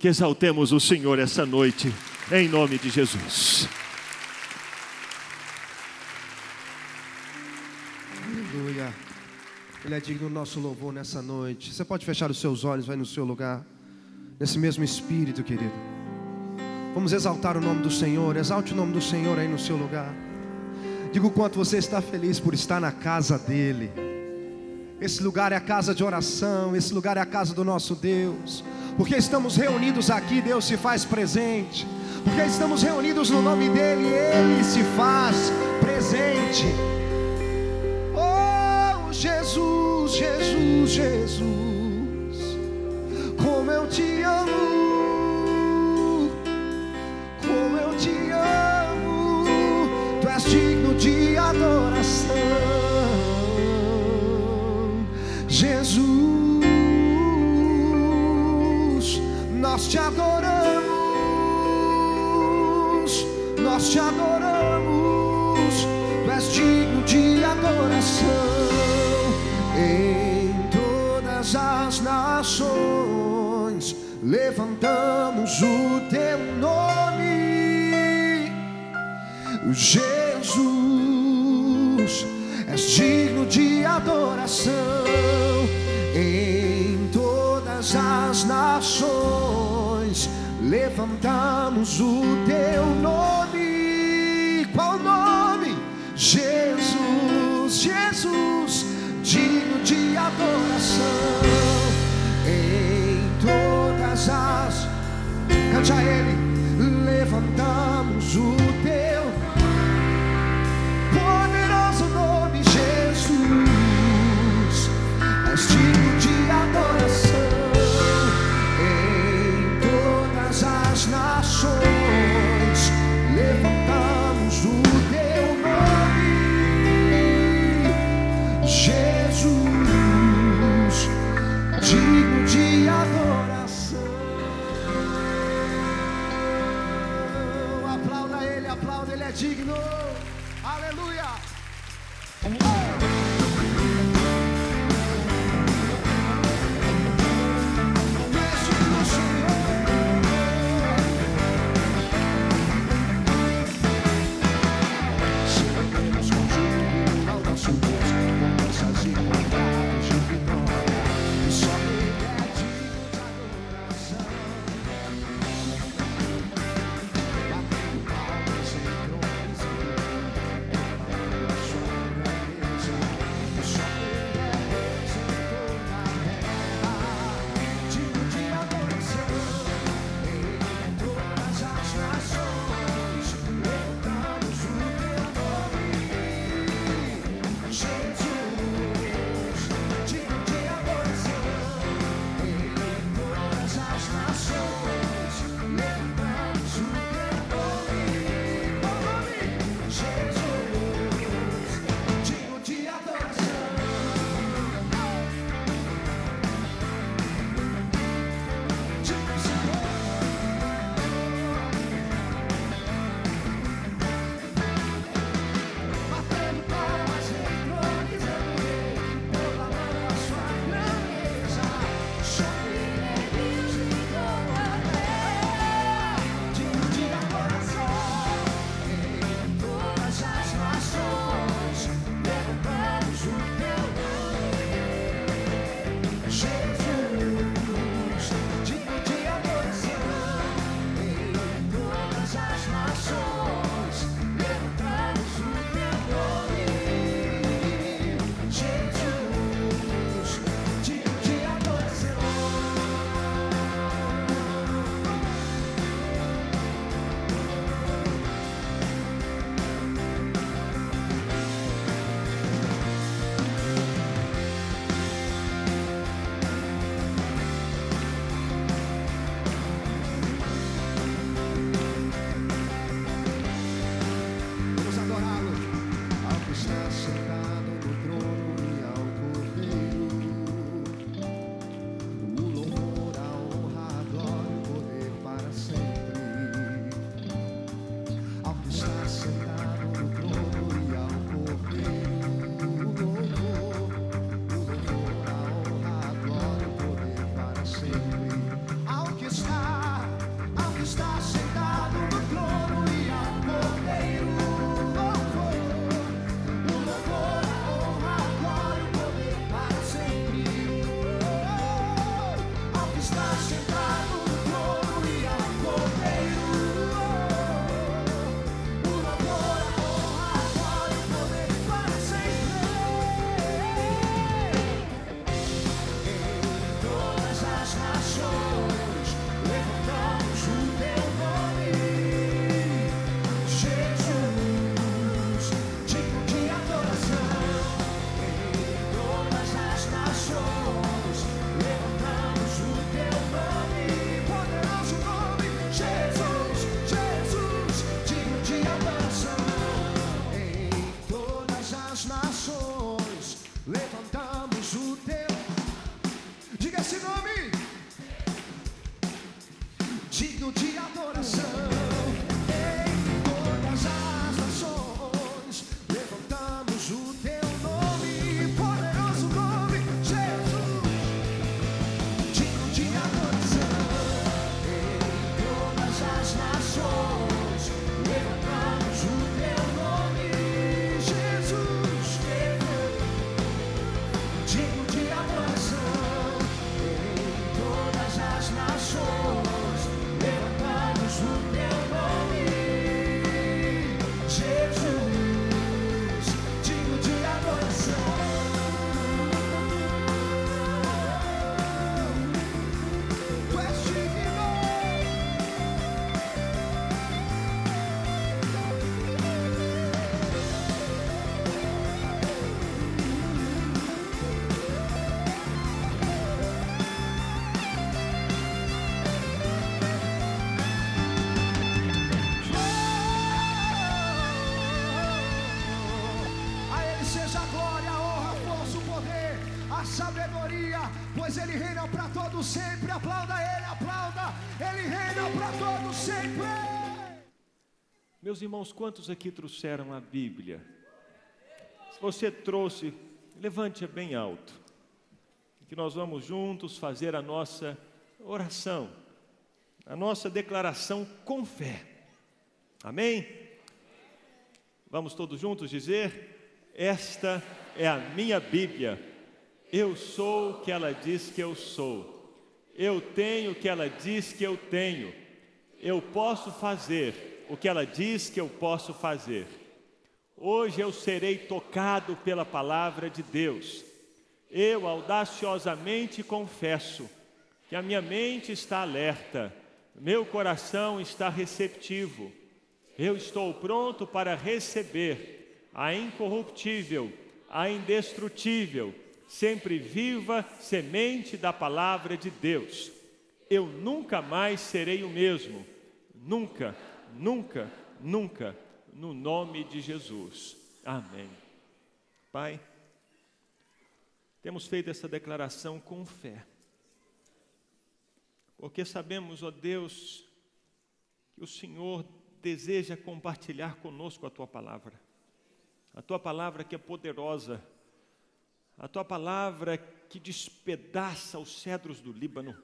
que exaltemos o Senhor essa noite, em nome de Jesus. Aleluia. Ele é digno do nosso louvor nessa noite. Você pode fechar os seus olhos, vai no seu lugar, nesse mesmo espírito, querido. Vamos exaltar o nome do Senhor. Exalte o nome do Senhor aí no seu lugar. Diga o quanto você está feliz por estar na casa dEle. Esse lugar é a casa de oração, esse lugar é a casa do nosso Deus. Porque estamos reunidos aqui, Deus se faz presente. Porque estamos reunidos no nome dEle, Ele se faz presente. Oh, Jesus, Jesus, Jesus, como eu te amo, como eu te amo. Tu és digno de adoração, Jesus. Nós te adoramos, nós te adoramos. Tu és digno de adoração. Em todas as nações levantamos o teu nome, Jesus. És digno de adoração. Em todas as nações levantamos o teu nome. Qual nome? Jesus, Jesus, digno de adoração. Em todas as... Cante a Ele. Levantamos o teu poderoso nome, Jesus. És digno de adoração. Em todas as nações levantamos o teu nome, Jesus, digno de adoração. Aplauda, Ele é digno. Aleluia. a sabedoria, pois Ele reina para todos sempre. Aplauda Ele, aplauda. Ele reina para todos sempre. Meus irmãos, quantos aqui trouxeram a Bíblia? Se você trouxe, levante-a bem alto, que nós vamos juntos fazer a nossa oração, a nossa declaração com fé. Amém? Vamos todos juntos dizer: esta é a minha Bíblia, eu sou o que ela diz que eu sou, eu tenho o que ela diz que eu tenho, eu posso fazer o que ela diz que eu posso fazer. Hoje eu serei tocado pela palavra de Deus. Eu audaciosamente confesso que a minha mente está alerta, meu coração está receptivo. Eu estou pronto para receber a incorruptível, a indestrutível, sempre viva semente da palavra de Deus. Eu nunca mais serei o mesmo. Nunca, nunca, nunca, no nome de Jesus. Amém. Pai, temos feito essa declaração com fé, porque sabemos, ó Deus, que o Senhor deseja compartilhar conosco a Tua palavra que é poderosa, a Tua palavra que despedaça os cedros do Líbano,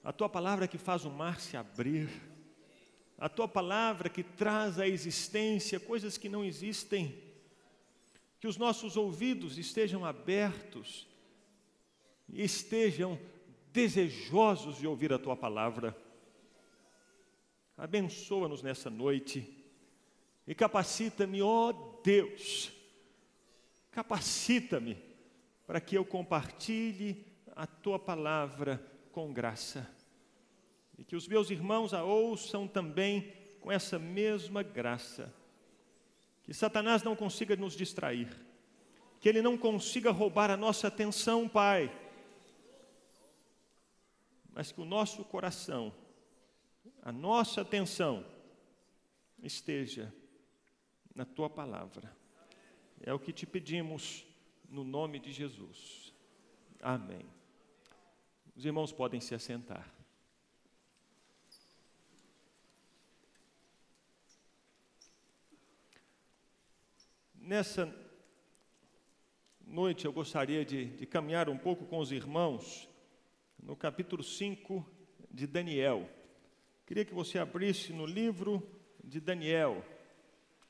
a Tua palavra que faz o mar se abrir, a Tua palavra que traz à existência coisas que não existem. Que os nossos ouvidos estejam abertos e estejam desejosos de ouvir a Tua palavra. Abençoa-nos nessa noite e capacita-me, ó Deus, capacita-me para que eu compartilhe a Tua palavra com graça e que os meus irmãos a ouçam também com essa mesma graça. Que Satanás não consiga nos distrair, que ele não consiga roubar a nossa atenção, Pai, mas que o nosso coração, a nossa atenção esteja na Tua palavra. É o que te pedimos no nome de Jesus. Amém. Os irmãos podem se assentar. Nessa noite eu gostaria de caminhar um pouco com os irmãos no capítulo 5 de Daniel. Queria que você abrisse no livro de Daniel,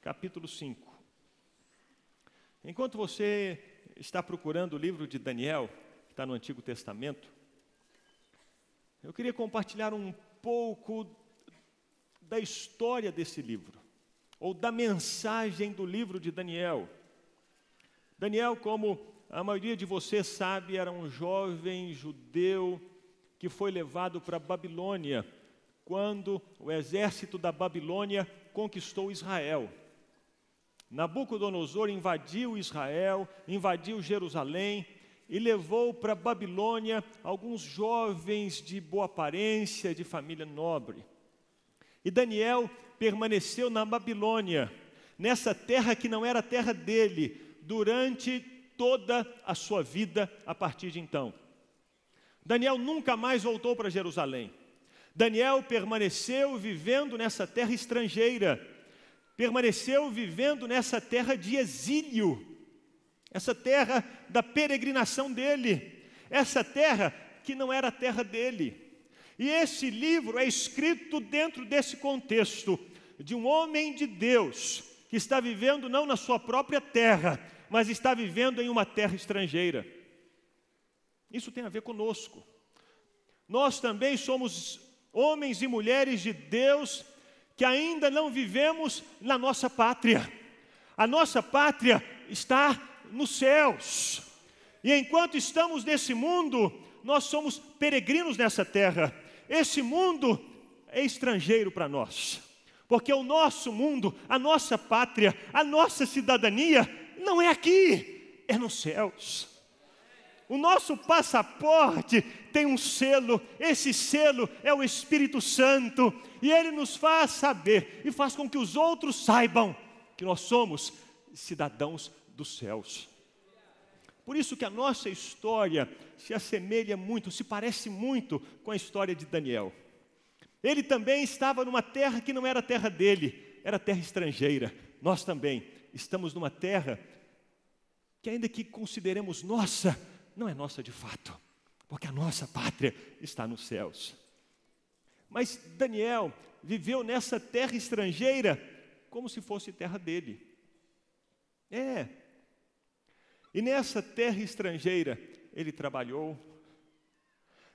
capítulo 5. Enquanto você está procurando o livro de Daniel, que está no Antigo Testamento, eu queria compartilhar um pouco da história desse livro, ou da mensagem do livro de Daniel. Daniel, como a maioria de vocês sabe, era um jovem judeu que foi levado para a Babilônia, quando o exército da Babilônia conquistou Israel. Nabucodonosor invadiu Israel, invadiu Jerusalém e levou para a Babilônia alguns jovens de boa aparência, de família nobre. E Daniel permaneceu na Babilônia, nessa terra que não era a terra dele, durante toda a sua vida a partir de então. Daniel nunca mais voltou para Jerusalém. Daniel permaneceu vivendo nessa terra estrangeira, permaneceu vivendo nessa terra de exílio, essa terra da peregrinação dele, essa terra que não era a terra dele. E esse livro é escrito dentro desse contexto de um homem de Deus que está vivendo não na sua própria terra, mas está vivendo em uma terra estrangeira. Isso tem a ver conosco. Nós também somos homens e mulheres de Deus que ainda não vivemos na nossa pátria. A nossa pátria está nos céus. E enquanto estamos nesse mundo, nós somos peregrinos nessa terra. Esse mundo é estrangeiro para nós, porque o nosso mundo, a nossa pátria, a nossa cidadania não é aqui, é nos céus. O nosso passaporte tem um selo, esse selo é o Espírito Santo, e ele nos faz saber e faz com que os outros saibam que nós somos cidadãos dos céus. Por isso que a nossa história se assemelha muito, se parece muito com a história de Daniel. Ele também estava numa terra que não era a terra dele, era terra estrangeira. Nós também estamos numa terra que, ainda que consideremos nossa, não é nossa de fato, porque a nossa pátria está nos céus. Mas Daniel viveu nessa terra estrangeira como se fosse terra dele. E nessa terra estrangeira ele trabalhou.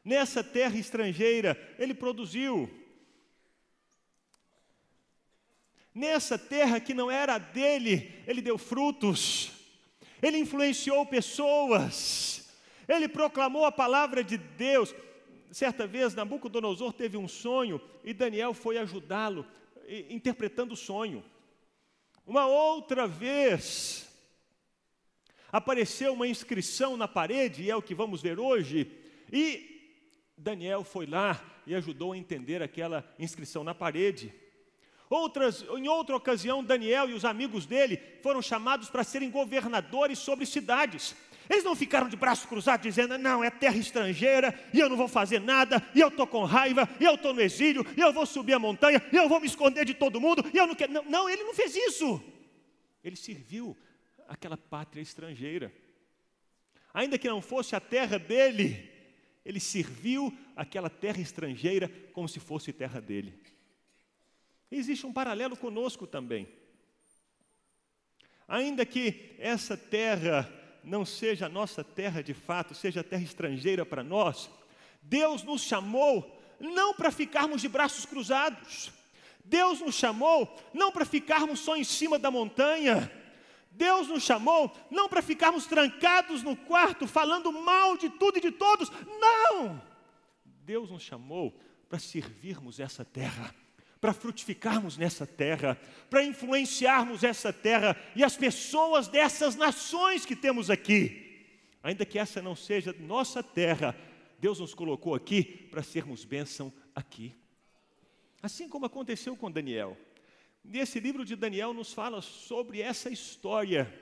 Nessa terra estrangeira ele produziu. Nessa terra que não era dele, ele deu frutos. Ele influenciou pessoas. Ele proclamou a palavra de Deus. Certa vez Nabucodonosor teve um sonho e Daniel foi ajudá-lo, interpretando o sonho. Uma outra vez apareceu uma inscrição na parede, e é o que vamos ver hoje, e Daniel foi lá e ajudou a entender aquela inscrição na parede. Em outra ocasião, Daniel e os amigos dele foram chamados para serem governadores sobre cidades. Eles não ficaram de braços cruzados dizendo, não, é terra estrangeira, e eu não vou fazer nada, e eu estou com raiva, e eu estou no exílio, e eu vou subir a montanha, e eu vou me esconder de todo mundo, e eu não quero. Não, ele não fez isso. Ele serviu aquela pátria estrangeira. Ainda que não fosse a terra dele, ele serviu aquela terra estrangeira como se fosse terra dele. Existe um paralelo conosco também. Ainda que essa terra não seja a nossa terra de fato, seja terra estrangeira para nós, Deus nos chamou não para ficarmos de braços cruzados. Deus nos chamou não para ficarmos só em cima da montanha. Deus nos chamou não para ficarmos trancados no quarto falando mal de tudo e de todos. Não! Deus nos chamou para servirmos essa terra, para frutificarmos nessa terra, para influenciarmos essa terra e as pessoas dessas nações que temos aqui. Ainda que essa não seja nossa terra, Deus nos colocou aqui para sermos bênção aqui. Assim como aconteceu com Daniel. Nesse livro de Daniel nos fala sobre essa história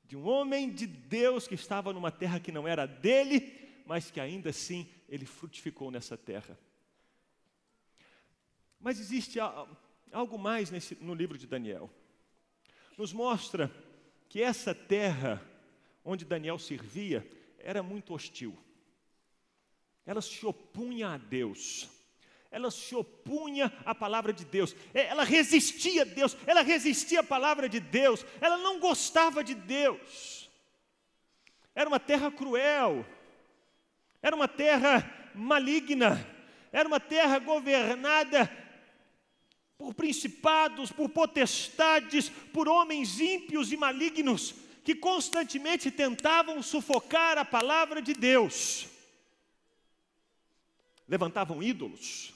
de um homem de Deus que estava numa terra que não era dele, mas que ainda assim ele frutificou nessa terra. Mas existe algo mais no livro de Daniel. Nos mostra que essa terra onde Daniel servia era muito hostil. Ela se opunha a Deus. Ela se opunha à palavra de Deus. Ela resistia a Deus. Ela resistia à palavra de Deus. Ela não gostava de Deus. Era uma terra cruel. Era uma terra maligna. Era uma terra governada por principados, por potestades, por homens ímpios e malignos, que constantemente tentavam sufocar a palavra de Deus. Levantavam ídolos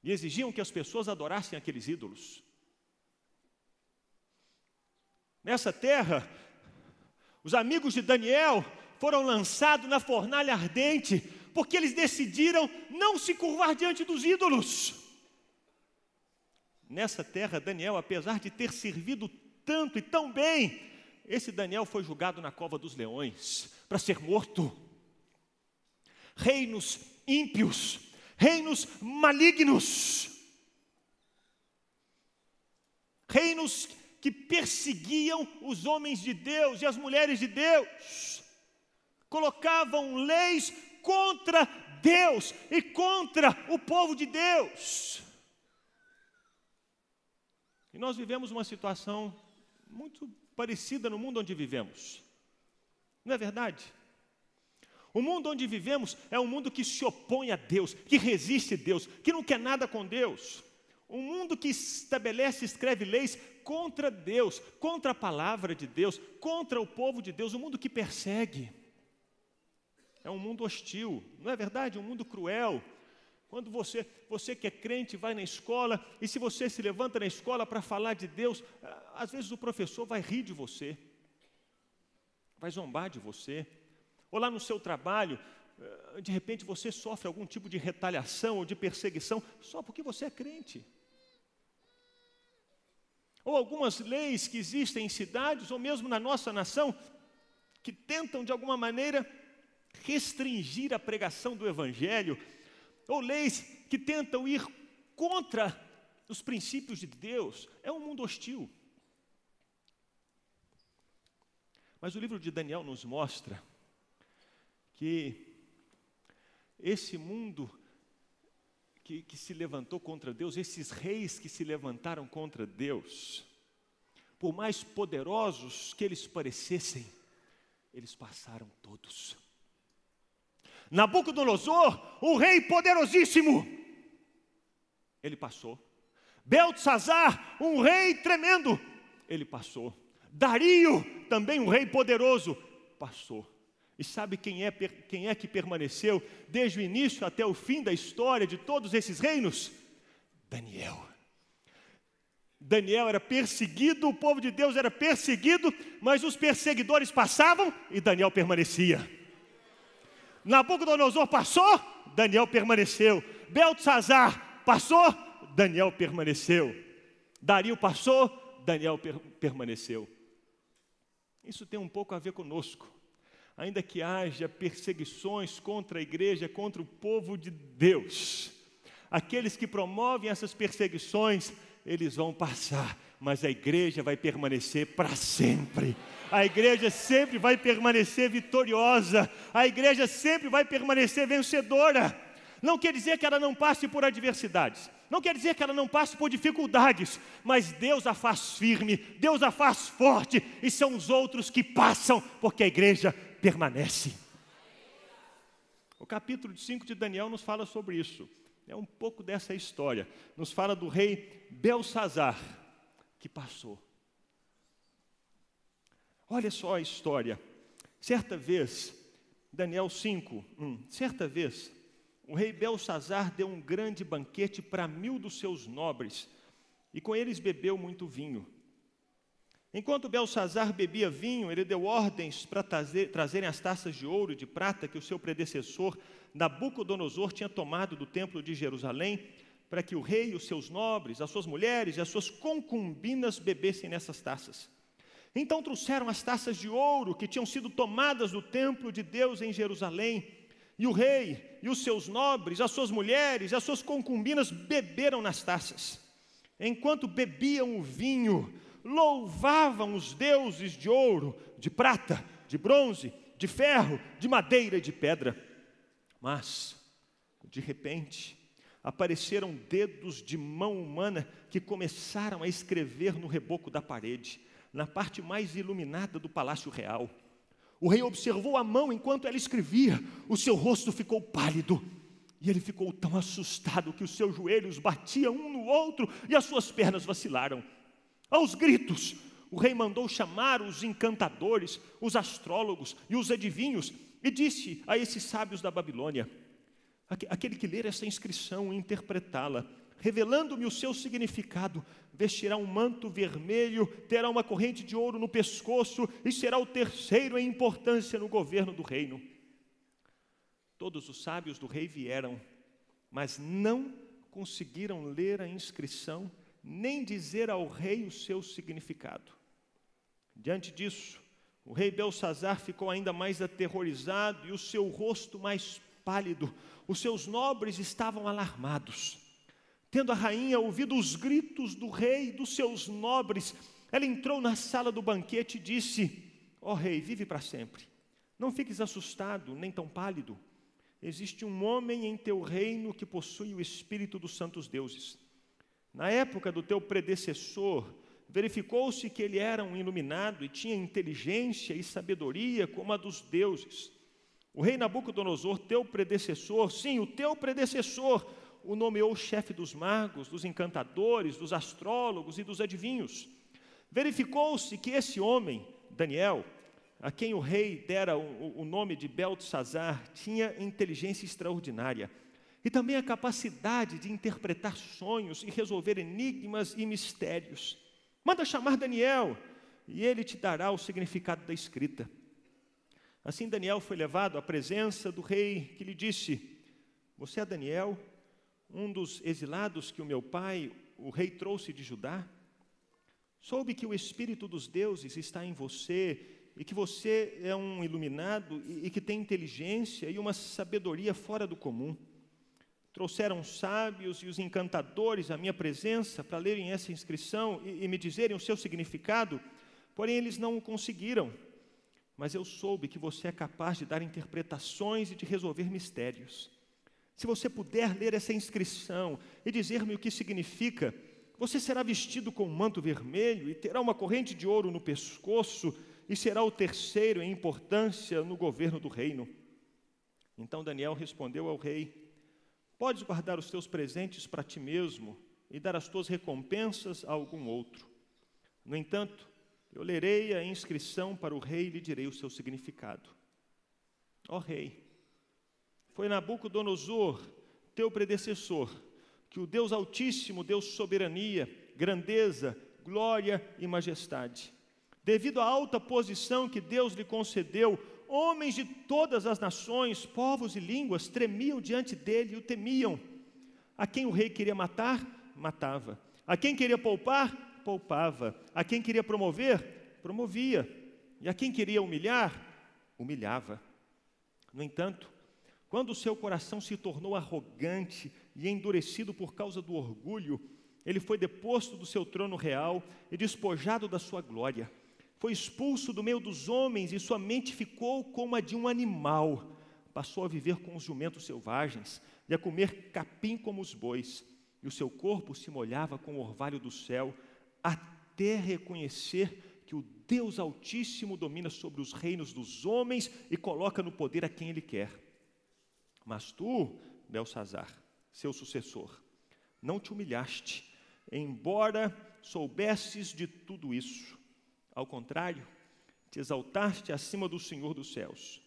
e exigiam que as pessoas adorassem aqueles ídolos. Nessa terra, os amigos de Daniel foram lançados na fornalha ardente, porque eles decidiram não se curvar diante dos ídolos. Nessa terra, Daniel, apesar de ter servido tanto e tão bem, esse Daniel foi julgado na cova dos leões para ser morto. Reinos ímpios, reinos malignos, reinos que perseguiam os homens de Deus e as mulheres de Deus, colocavam leis contra Deus e contra o povo de Deus. E nós vivemos uma situação muito parecida no mundo onde vivemos. Não é verdade? O mundo onde vivemos é um mundo que se opõe a Deus, que resiste a Deus, que não quer nada com Deus. Um mundo que estabelece e escreve leis contra Deus, contra a palavra de Deus, contra o povo de Deus, um mundo que persegue. É um mundo hostil, não é verdade? Um mundo cruel. Quando você que é crente vai na escola, e se você se levanta na escola para falar de Deus, às vezes o professor vai rir de você, vai zombar de você. Ou lá no seu trabalho, de repente você sofre algum tipo de retaliação ou de perseguição só porque você é crente. Ou algumas leis que existem em cidades ou mesmo na nossa nação, que tentam de alguma maneira restringir a pregação do Evangelho, ou leis que tentam ir contra os princípios de Deus. É um mundo hostil. Mas o livro de Daniel nos mostra que esse mundo que se levantou contra Deus, esses reis que se levantaram contra Deus, por mais poderosos que eles parecessem, eles passaram todos. Nabucodonosor, um rei poderosíssimo, ele passou. Beltesazar, um rei tremendo, ele passou. Dario, também um rei poderoso, passou. E sabe quem é que permaneceu desde o início até o fim da história de todos esses reinos? Daniel. Daniel era perseguido, o povo de Deus era perseguido, mas os perseguidores passavam e Daniel permanecia. Nabucodonosor passou, Daniel permaneceu. Beltesazar passou, Daniel permaneceu. Dario passou, Daniel permaneceu. Isso tem um pouco a ver conosco. Ainda que haja perseguições contra a igreja, contra o povo de Deus, aqueles que promovem essas perseguições, eles vão passar, mas a igreja vai permanecer para sempre. A igreja sempre vai permanecer vitoriosa, a igreja sempre vai permanecer vencedora. Não quer dizer que ela não passe por adversidades, não quer dizer que ela não passe por dificuldades, mas Deus a faz firme, Deus a faz forte, e são os outros que passam, porque a igreja permanece. O capítulo 5 de Daniel nos fala sobre isso. É um pouco dessa história. Nos fala do rei Beltesazar, que passou. Olha só a história. Certa vez, Daniel 5, certa vez, o rei Beltesazar deu um grande banquete para 1000 dos seus nobres, e com eles bebeu muito vinho. Enquanto Beltesazar bebia vinho, ele deu ordens para trazerem as taças de ouro e de prata que o seu predecessor Nabucodonosor tinha tomado do templo de Jerusalém, para que o rei e os seus nobres, as suas mulheres e as suas concubinas bebessem nessas taças. Então trouxeram as taças de ouro que tinham sido tomadas do templo de Deus em Jerusalém, e o rei e os seus nobres, as suas mulheres e as suas concubinas beberam nas taças. Enquanto bebiam o vinho, louvavam os deuses de ouro, de prata, de bronze, de ferro, de madeira e de pedra. Mas, de repente, apareceram dedos de mão humana que começaram a escrever no reboco da parede, na parte mais iluminada do palácio real. O rei observou a mão enquanto ela escrevia, o seu rosto ficou pálido, e ele ficou tão assustado que os seus joelhos batiam um no outro e as suas pernas vacilaram. Aos gritos, o rei mandou chamar os encantadores, os astrólogos e os adivinhos, e disse a esses sábios da Babilônia: aquele que ler essa inscrição e interpretá-la, revelando-me o seu significado, vestirá um manto vermelho, terá uma corrente de ouro no pescoço e será o terceiro em importância no governo do reino. Todos os sábios do rei vieram, mas não conseguiram ler a inscrição, nem dizer ao rei o seu significado. Diante disso, o rei Beltesazar ficou ainda mais aterrorizado e o seu rosto mais pálido. Os seus nobres estavam alarmados. Tendo a rainha ouvido os gritos do rei e dos seus nobres, ela entrou na sala do banquete e disse: ó rei, vive para sempre. Não fiques assustado, nem tão pálido. Existe um homem em teu reino que possui o espírito dos santos deuses. Na época do teu predecessor, verificou-se que ele era um iluminado e tinha inteligência e sabedoria como a dos deuses. O rei Nabucodonosor, teu predecessor, sim, o teu predecessor, o nomeou chefe dos magos, dos encantadores, dos astrólogos e dos adivinhos. Verificou-se que esse homem, Daniel, a quem o rei dera o nome de Beltesazar, tinha inteligência extraordinária e também a capacidade de interpretar sonhos e resolver enigmas e mistérios. Manda chamar Daniel, e ele te dará o significado da escrita. Assim Daniel foi levado à presença do rei, que lhe disse: você é Daniel, um dos exilados que o meu pai, o rei, trouxe de Judá? Soube que o espírito dos deuses está em você e que você é um iluminado e que tem inteligência e uma sabedoria fora do comum. Trouxeram os sábios e os encantadores à minha presença para lerem essa inscrição e me dizerem o seu significado, porém eles não o conseguiram. Mas eu soube que você é capaz de dar interpretações e de resolver mistérios. Se você puder ler essa inscrição e dizer-me o que significa, você será vestido com um manto vermelho e terá uma corrente de ouro no pescoço e será o terceiro em importância no governo do reino. Então Daniel respondeu ao rei: podes guardar os teus presentes para ti mesmo e dar as tuas recompensas a algum outro. No entanto, eu lerei a inscrição para o rei e lhe direi o seu significado. Ó rei, foi Nabucodonosor, teu predecessor, que o Deus Altíssimo deu soberania, grandeza, glória e majestade. Devido à alta posição que Deus lhe concedeu, homens de todas as nações, povos e línguas tremiam diante dele e o temiam. A quem o rei queria matar, matava. A quem queria poupar, poupava. A quem queria promover, promovia. E a quem queria humilhar, humilhava. No entanto, quando o seu coração se tornou arrogante e endurecido por causa do orgulho, ele foi deposto do seu trono real e despojado da sua glória. Foi expulso do meio dos homens e sua mente ficou como a de um animal. Passou a viver com os jumentos selvagens e a comer capim como os bois. E o seu corpo se molhava com o orvalho do céu, até reconhecer que o Deus Altíssimo domina sobre os reinos dos homens e coloca no poder a quem Ele quer. Mas tu, Belsazar, seu sucessor, não te humilhaste, embora soubesses de tudo isso. Ao contrário, te exaltaste acima do Senhor dos céus.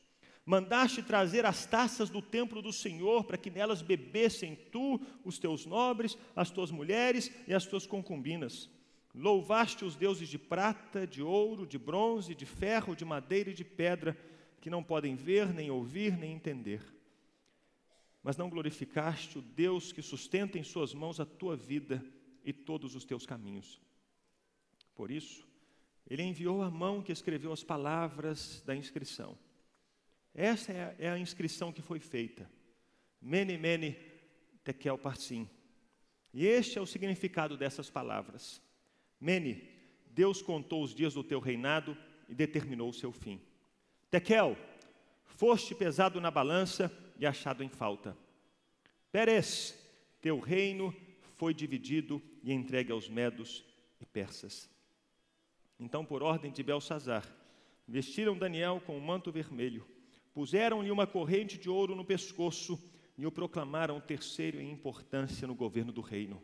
Mandaste trazer as taças do templo do Senhor, para que nelas bebessem tu, os teus nobres, as tuas mulheres e as tuas concubinas. Louvaste os deuses de prata, de ouro, de bronze, de ferro, de madeira e de pedra, que não podem ver, nem ouvir, nem entender. Mas não glorificaste o Deus que sustenta em suas mãos a tua vida e todos os teus caminhos. Por isso, Ele enviou a mão que escreveu as palavras da inscrição. Essa é a inscrição que foi feita. Mene, mene, tekel parsim. E este é o significado dessas palavras. Mene, Deus contou os dias do teu reinado e determinou o seu fim. Tekel, foste pesado na balança e achado em falta. Peres, teu reino foi dividido e entregue aos medos e persas. Então, por ordem de Belsazar, vestiram Daniel com um manto vermelho, puseram-lhe uma corrente de ouro no pescoço e o proclamaram terceiro em importância no governo do reino.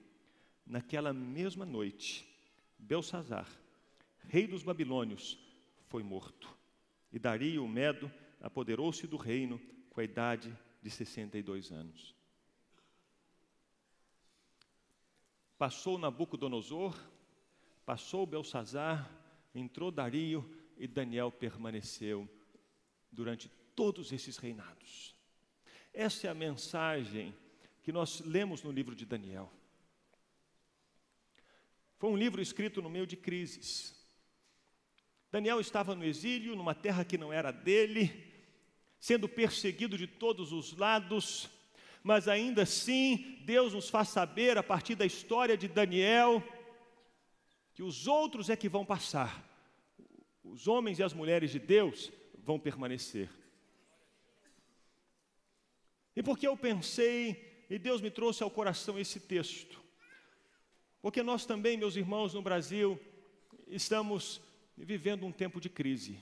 Naquela mesma noite, Belsazar, rei dos babilônios, foi morto. E Dario, o Medo, apoderou-se do reino com a idade de 62 anos. Passou Nabucodonosor, passou Belsazar, entrou Dario e Daniel permaneceu durante todos esses reinados. Essa é a mensagem que nós lemos no livro de Daniel. Foi um livro escrito no meio de crises. Daniel estava no exílio, numa terra que não era dele, sendo perseguido de todos os lados, mas ainda assim, Deus nos faz saber, a partir da história de Daniel, que os outros é que vão passar. Os homens e as mulheres de Deus vão permanecer. E porque eu pensei, e Deus me trouxe ao coração esse texto, porque nós também, meus irmãos, no Brasil, estamos vivendo um tempo de crise.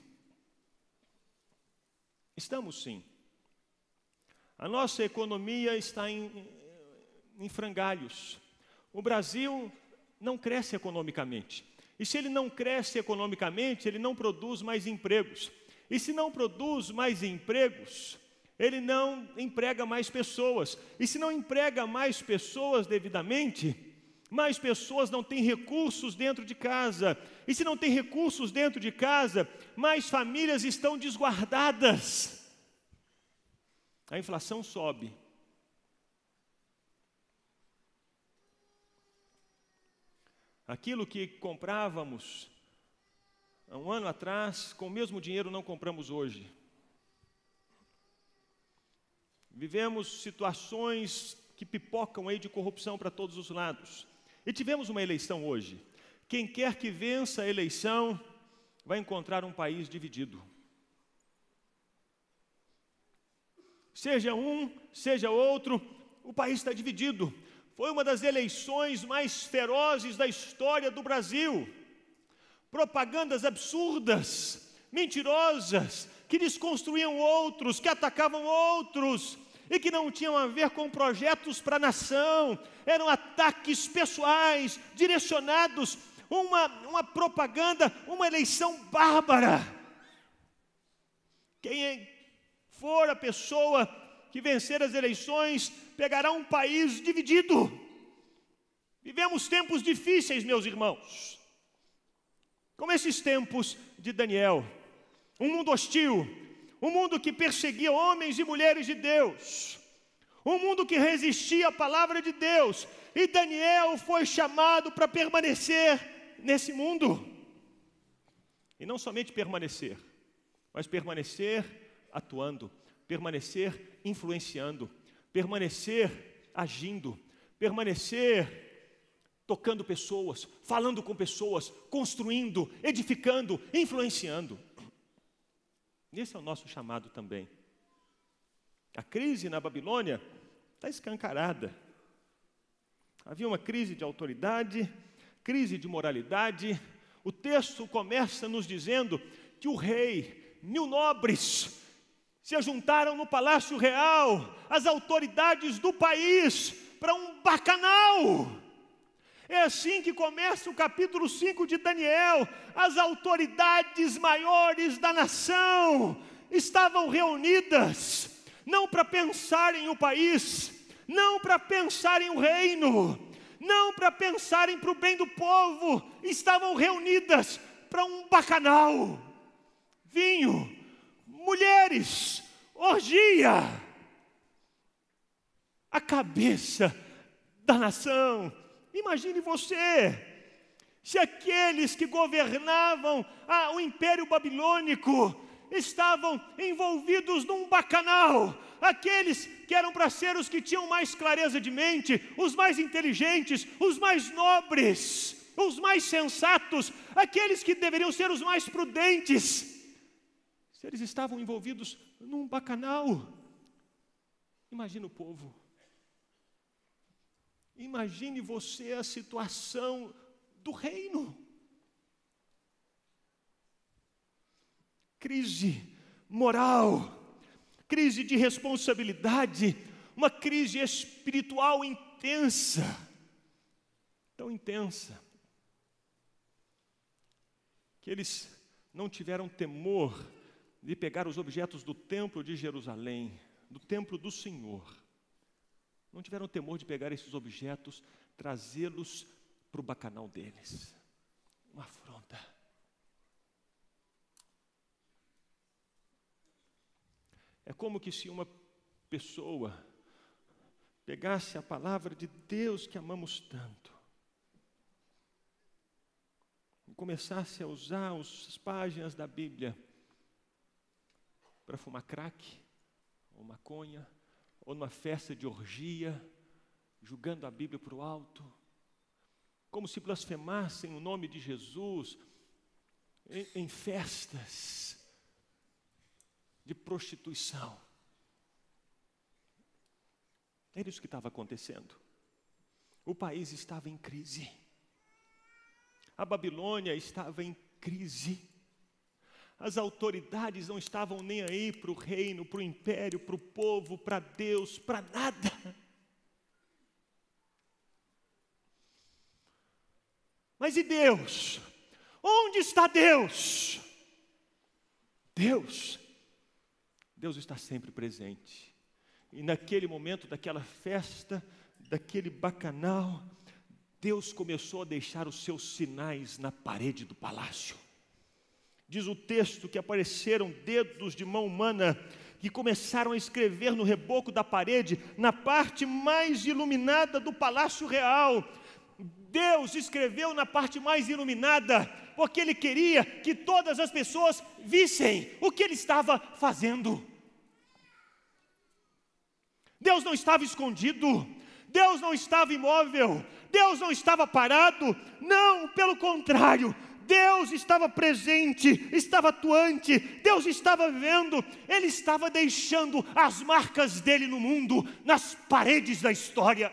Estamos sim. A nossa economia está em frangalhos. O Brasil não cresce economicamente. E se ele não cresce economicamente, ele não produz mais empregos. E se não produz mais empregos, ele não emprega mais pessoas. E se não emprega mais pessoas devidamente, mais pessoas não têm recursos dentro de casa. E se não tem recursos dentro de casa, mais famílias estão desguardadas. A inflação sobe. Aquilo que comprávamos há um ano atrás, com o mesmo dinheiro não compramos hoje. Vivemos situações que pipocam aí de corrupção para todos os lados. E tivemos uma eleição hoje. Quem quer que vença a eleição vai encontrar um país dividido. Seja um, seja outro, o país está dividido. Foi uma das eleições mais ferozes da história do Brasil. Propagandas absurdas, mentirosas, que desconstruíam outros, que atacavam outros, e que não tinham a ver com projetos para a nação. Eram ataques pessoais, direcionados, uma propaganda, uma eleição bárbara. Quem for a pessoa que vencer as eleições, pegará um país dividido. Vivemos tempos difíceis, meus irmãos, como esses tempos de Daniel. Um mundo hostil, um mundo que perseguia homens e mulheres de Deus, um mundo que resistia à palavra de Deus, e Daniel foi chamado para permanecer nesse mundo. E não somente permanecer, mas permanecer atuando, permanecer influenciando, permanecer agindo, permanecer tocando pessoas, falando com pessoas, construindo, edificando, influenciando. Esse é o nosso chamado também. A crise na Babilônia está escancarada. Havia uma crise de autoridade, crise de moralidade. O texto começa nos dizendo que o rei, 1000 nobres, se ajuntaram no palácio real, as autoridades do país, para um bacanal. É assim que começa o capítulo 5 de Daniel. As autoridades maiores da nação estavam reunidas, não para pensarem o país, não para pensarem o reino, não para pensarem para o bem do povo, estavam reunidas para um bacanal, vinho, mulheres, orgia, a cabeça da nação. Imagine você, se aqueles que governavam o Império Babilônico estavam envolvidos num bacanal, aqueles que eram para ser os que tinham mais clareza de mente, os mais inteligentes, os mais nobres, os mais sensatos, aqueles que deveriam ser os mais prudentes. Se eles estavam envolvidos num bacanal, imagina o povo. Imagine você a situação do reino. Crise moral, crise de responsabilidade, uma crise espiritual intensa, tão intensa, que eles não tiveram temor de pegar os objetos do templo de Jerusalém, do templo do Senhor. Não tiveram temor de pegar esses objetos, trazê-los para o bacanal deles. Uma afronta. É como que se uma pessoa pegasse a palavra de Deus que amamos tanto e começasse a usar as páginas da Bíblia para fumar crack, ou maconha, ou numa festa de orgia, jogando a Bíblia para o alto, como se blasfemassem o nome de Jesus em festas de prostituição. Era isso que estava acontecendo. O país estava em crise. A Babilônia estava em crise. As autoridades não estavam nem aí para o reino, para o império, para o povo, para Deus, para nada. Mas e Deus? Onde está Deus? Deus está sempre presente. E naquele momento, daquela festa, daquele bacanal, Deus começou a deixar os seus sinais na parede do palácio. Diz o texto que apareceram dedos de mão humana que começaram a escrever no reboco da parede, na parte mais iluminada do palácio real. Deus escreveu na parte mais iluminada porque ele queria que todas as pessoas vissem o que ele estava fazendo. Deus não estava escondido, Deus não estava imóvel, Deus não estava parado, não, pelo contrário, Deus estava presente, estava atuante, Deus estava vendo, Ele estava deixando as marcas dele no mundo, nas paredes da história.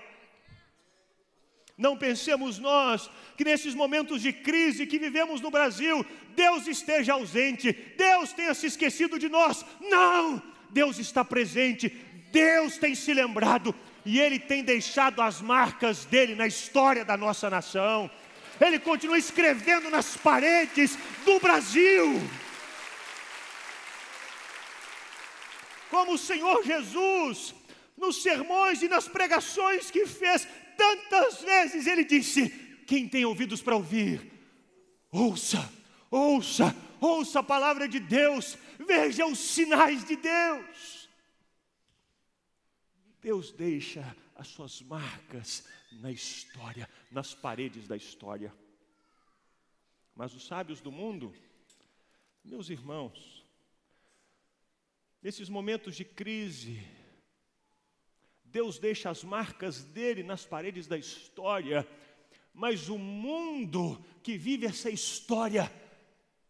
Não pensemos nós que nesses momentos de crise que vivemos no Brasil, Deus esteja ausente, Deus tenha se esquecido de nós. Não, Deus está presente, Deus tem se lembrado e Ele tem deixado as marcas dele na história da nossa nação. Ele continua escrevendo nas paredes do Brasil. Como o Senhor Jesus, nos sermões e nas pregações que fez, tantas vezes Ele disse: quem tem ouvidos para ouvir, ouça, ouça, ouça a palavra de Deus, veja os sinais de Deus. Deus deixa as suas marcas na história, nas paredes da história. Mas os sábios do mundo, meus irmãos, nesses momentos de crise, Deus deixa as marcas dele nas paredes da história, mas o mundo que vive essa história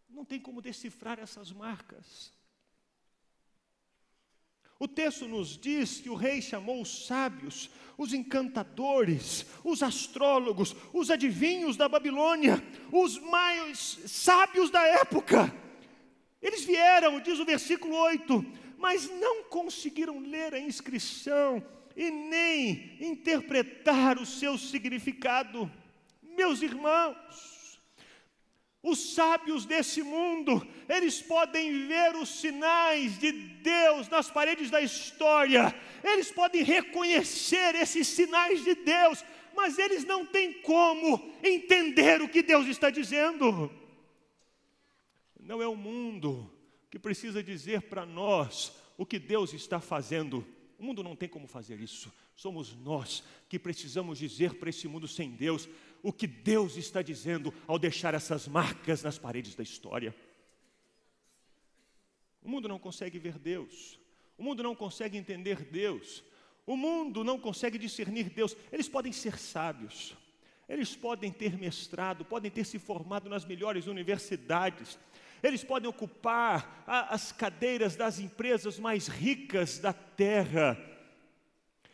não tem como decifrar essas marcas. O texto nos diz que o rei chamou os sábios, os encantadores, os astrólogos, os adivinhos da Babilônia, os mais sábios da época. Eles vieram, diz o versículo 8, mas não conseguiram ler a inscrição e nem interpretar o seu significado. Meus irmãos, os sábios desse mundo, eles podem ver os sinais de Deus nas paredes da história, eles podem reconhecer esses sinais de Deus, mas eles não têm como entender o que Deus está dizendo. Não é o mundo que precisa dizer para nós o que Deus está fazendo. O mundo não tem como fazer isso. Somos nós que precisamos dizer para esse mundo sem Deus o que Deus está dizendo ao deixar essas marcas nas paredes da história. O mundo não consegue ver Deus. O mundo não consegue entender Deus. O mundo não consegue discernir Deus. Eles podem ser sábios. Eles podem ter mestrado, podem ter se formado nas melhores universidades. Eles podem ocupar as cadeiras das empresas mais ricas da terra.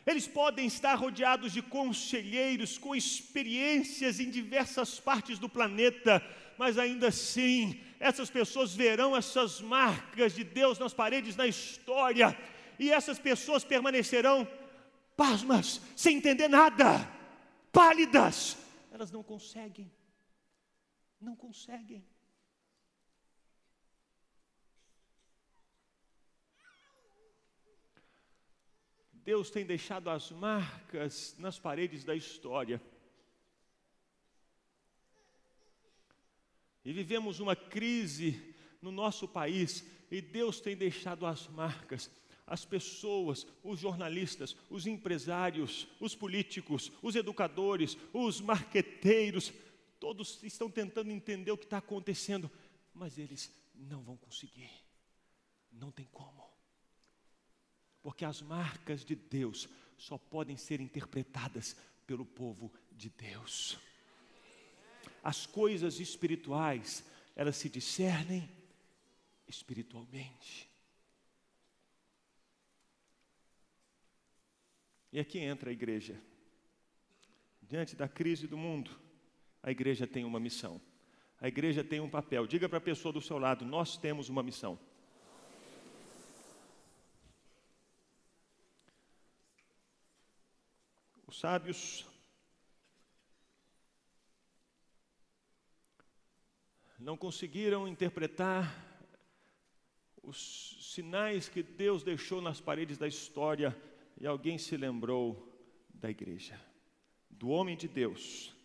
Eles podem estar rodeados de conselheiros com experiências em diversas partes do planeta, mas ainda assim, essas pessoas verão essas marcas de Deus nas paredes da história, e essas pessoas permanecerão pasmas, sem entender nada, pálidas. Elas não conseguem. Deus tem deixado as marcas nas paredes da história. E vivemos uma crise no nosso país, e Deus tem deixado as marcas. As pessoas, os jornalistas, os empresários, os políticos, os educadores, os marqueteiros, todos estão tentando entender o que está acontecendo, mas eles não vão conseguir. Não tem como. Porque as marcas de Deus só podem ser interpretadas pelo povo de Deus. As coisas espirituais, elas se discernem espiritualmente. E aqui entra a igreja. Diante da crise do mundo, a igreja tem uma missão. A igreja tem um papel. Diga para a pessoa do seu lado: nós temos uma missão. Os sábios não conseguiram interpretar os sinais que Deus deixou nas paredes da história, e alguém se lembrou da igreja, do homem de Deus.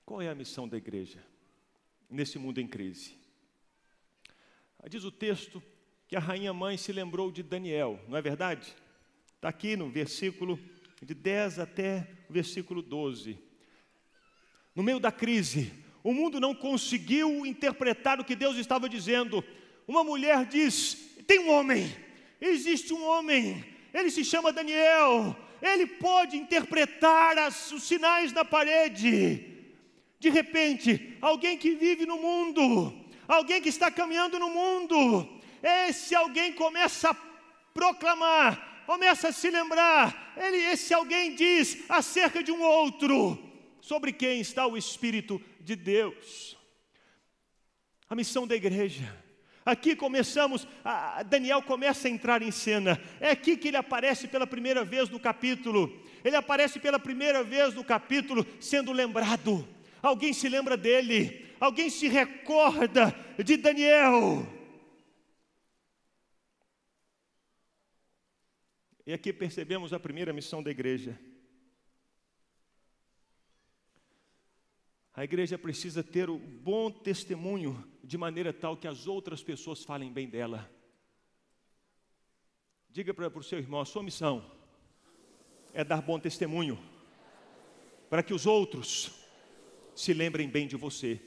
Qual é a missão da igreja nesse mundo em crise? Diz o texto que a rainha mãe se lembrou de Daniel, não é verdade? Está aqui no versículo de 10 até versículo 12. No meio da crise, o mundo não conseguiu interpretar o que Deus estava dizendo. Uma mulher diz: tem um homem, existe um homem, ele se chama Daniel, ele pode interpretar os sinais da parede. De repente, alguém que vive no mundo, alguém que está caminhando no mundo, esse alguém começa a proclamar, começa a se lembrar, esse alguém diz acerca de um outro, sobre quem está o Espírito de Deus. A missão da igreja. Aqui Daniel começa a entrar em cena. É aqui que ele aparece pela primeira vez no capítulo. Ele aparece pela primeira vez no capítulo sendo lembrado. Alguém se lembra dele. Alguém se recorda de Daniel. E aqui percebemos a primeira missão da igreja. A igreja precisa ter um bom testemunho, de maneira tal que as outras pessoas falem bem dela. Diga para o seu irmão: a sua missão é dar bom testemunho, para que os outros se lembrem bem de você.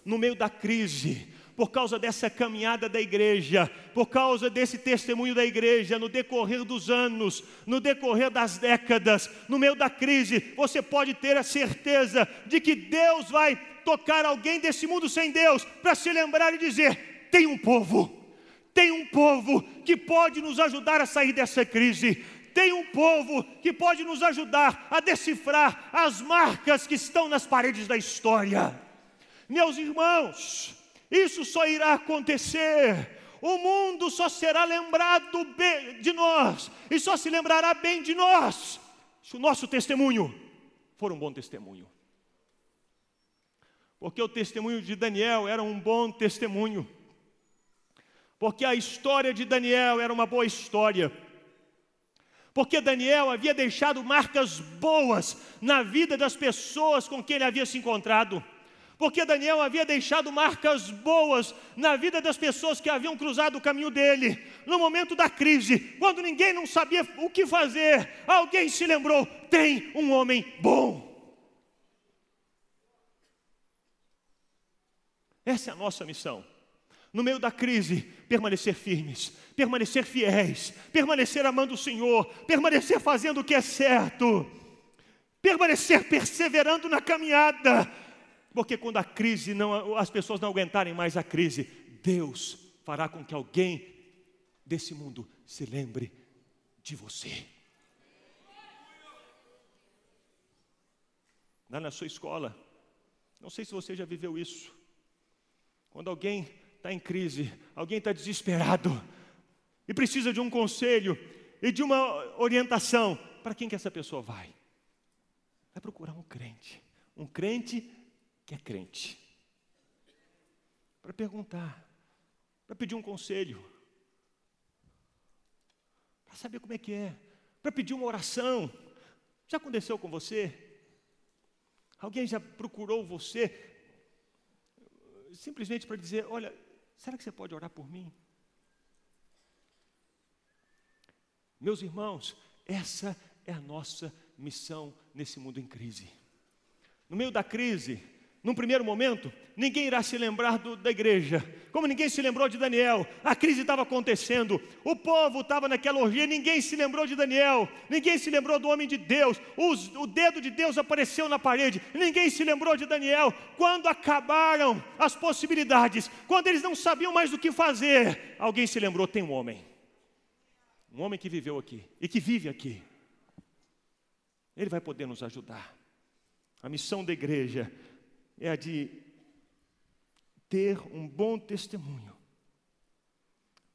No meio da crise, por causa dessa caminhada da igreja, por causa desse testemunho da igreja, no decorrer dos anos, no decorrer das décadas, no meio da crise, você pode ter a certeza de que Deus vai tocar alguém desse mundo sem Deus, para se lembrar e dizer: tem um povo que pode nos ajudar a sair dessa crise. Tem um povo que pode nos ajudar a decifrar as marcas que estão nas paredes da história. Meus irmãos, isso só irá acontecer. O mundo só será lembrado bem de nós, e só se lembrará bem de nós, se o nosso testemunho for um bom testemunho. Porque o testemunho de Daniel era um bom testemunho. Porque a história de Daniel era uma boa história. Porque Daniel havia deixado marcas boas na vida das pessoas com quem ele havia se encontrado. Porque Daniel havia deixado marcas boas na vida das pessoas que haviam cruzado o caminho dele. No momento da crise, quando ninguém não sabia o que fazer, alguém se lembrou: tem um homem bom. Essa é a nossa missão. No meio da crise, permanecer firmes, permanecer fiéis, permanecer amando o Senhor, permanecer fazendo o que é certo, permanecer perseverando na caminhada. Porque quando a crise as pessoas não aguentarem mais a crise, Deus fará com que alguém desse mundo se lembre de você. Lá na sua escola, não sei se você já viveu isso. Quando alguém está em crise, alguém está desesperado e precisa de um conselho e de uma orientação, para quem que essa pessoa vai? Vai procurar um crente que é crente, para perguntar, para pedir um conselho, para saber como é que é, para pedir uma oração. Já aconteceu com você? Alguém já procurou você simplesmente para dizer: olha, será que você pode orar por mim? Meus irmãos, essa é a nossa missão nesse mundo em crise. No meio da crise, num primeiro momento, ninguém irá se lembrar da igreja, como ninguém se lembrou de Daniel. A crise estava acontecendo, o povo estava naquela orgia, ninguém se lembrou de Daniel, ninguém se lembrou do homem de Deus, o dedo de Deus apareceu na parede, ninguém se lembrou de Daniel. Quando acabaram as possibilidades, quando eles não sabiam mais o que fazer, alguém se lembrou: tem um homem que viveu aqui e que vive aqui, ele vai poder nos ajudar. A missão da igreja é a de ter um bom testemunho,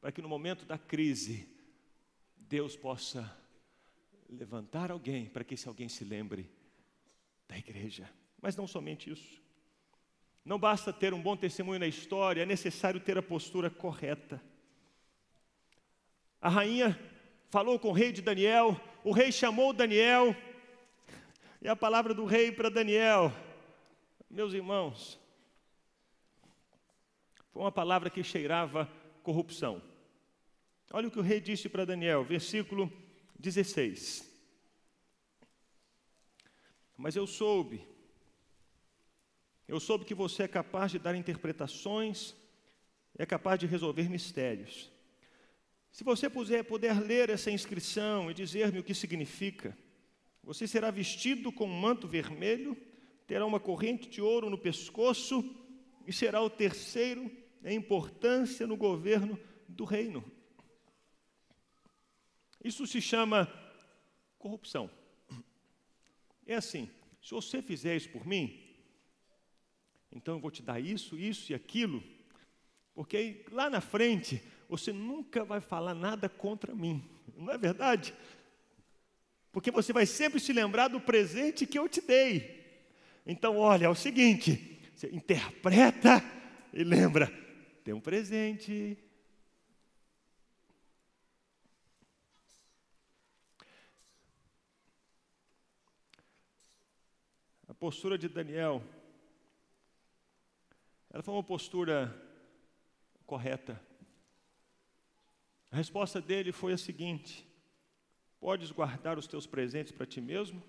para que no momento da crise, Deus possa levantar alguém, para que esse alguém se lembre da igreja. Mas não somente isso. Não basta ter um bom testemunho na história, é necessário ter a postura correta. A rainha falou com o rei de Daniel, o rei chamou Daniel, e a palavra do rei para Daniel, meus irmãos, foi uma palavra que cheirava corrupção. Olha o que o rei disse para Daniel, versículo 16. Mas eu soube que você é capaz de dar interpretações, é capaz de resolver mistérios. Se você puder ler essa inscrição e dizer-me o que significa, você será vestido com um manto vermelho, terá uma corrente de ouro no pescoço e será o terceiro em importância no governo do reino. Isso se chama corrupção. É assim, se você fizer isso por mim, então eu vou te dar isso, isso e aquilo, porque aí, lá na frente você nunca vai falar nada contra mim, não é verdade? Porque você vai sempre se lembrar do presente que eu te dei. Então, olha, é o seguinte, você interpreta e lembra, tem um presente. A postura de Daniel, ela foi uma postura correta. A resposta dele foi a seguinte: podes guardar os teus presentes para ti mesmo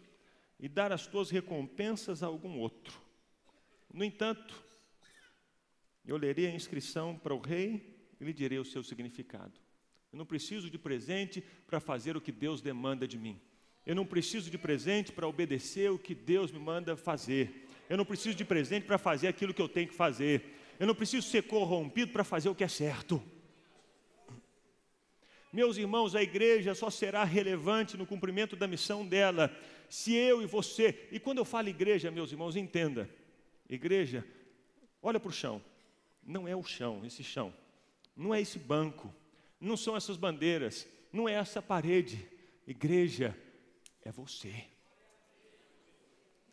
e dar as tuas recompensas a algum outro. No entanto, eu lerei a inscrição para o rei e lhe direi o seu significado. Eu não preciso de presente para fazer o que Deus demanda de mim. Eu não preciso de presente para obedecer o que Deus me manda fazer. Eu não preciso de presente para fazer aquilo que eu tenho que fazer. Eu não preciso ser corrompido para fazer o que é certo. Meus irmãos, a igreja só será relevante no cumprimento da missão dela se eu e você, e quando eu falo igreja, meus irmãos, entenda, igreja, olha para o chão, não é o chão, esse chão, não é esse banco, não são essas bandeiras, não é essa parede, igreja é você.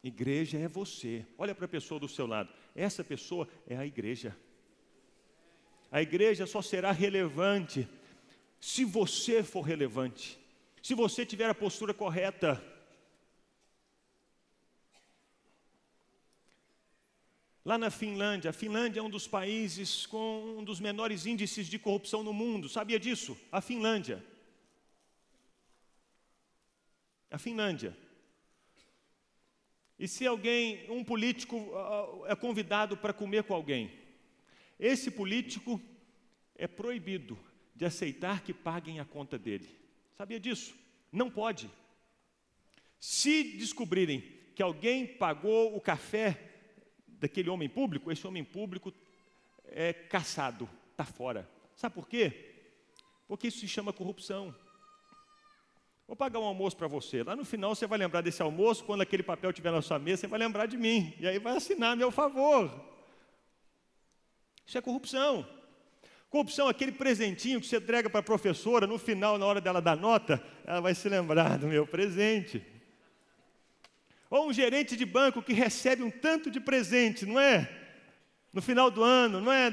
Igreja é você. Olha para a pessoa do seu lado, essa pessoa é a igreja. A igreja só será relevante se você for relevante, se você tiver a postura correta. Lá na Finlândia, a Finlândia é um dos países com um dos menores índices de corrupção no mundo, sabia disso? A Finlândia. A Finlândia. E se um político é convidado para comer com alguém, esse político é proibido de aceitar que paguem a conta dele. Sabia disso? Não pode. Se descobrirem que alguém pagou o café daquele homem público, esse homem público é caçado, está fora. Sabe por quê? Porque isso se chama corrupção. Vou pagar um almoço para você. Lá no final você vai lembrar desse almoço, quando aquele papel estiver na sua mesa, você vai lembrar de mim. E aí vai assinar a meu favor. Isso é corrupção. Corrupção é aquele presentinho que você entrega para a professora, no final, na hora dela dar nota, ela vai se lembrar do meu presente. Ou um gerente de banco que recebe um tanto de presente, não é? No final do ano, não é?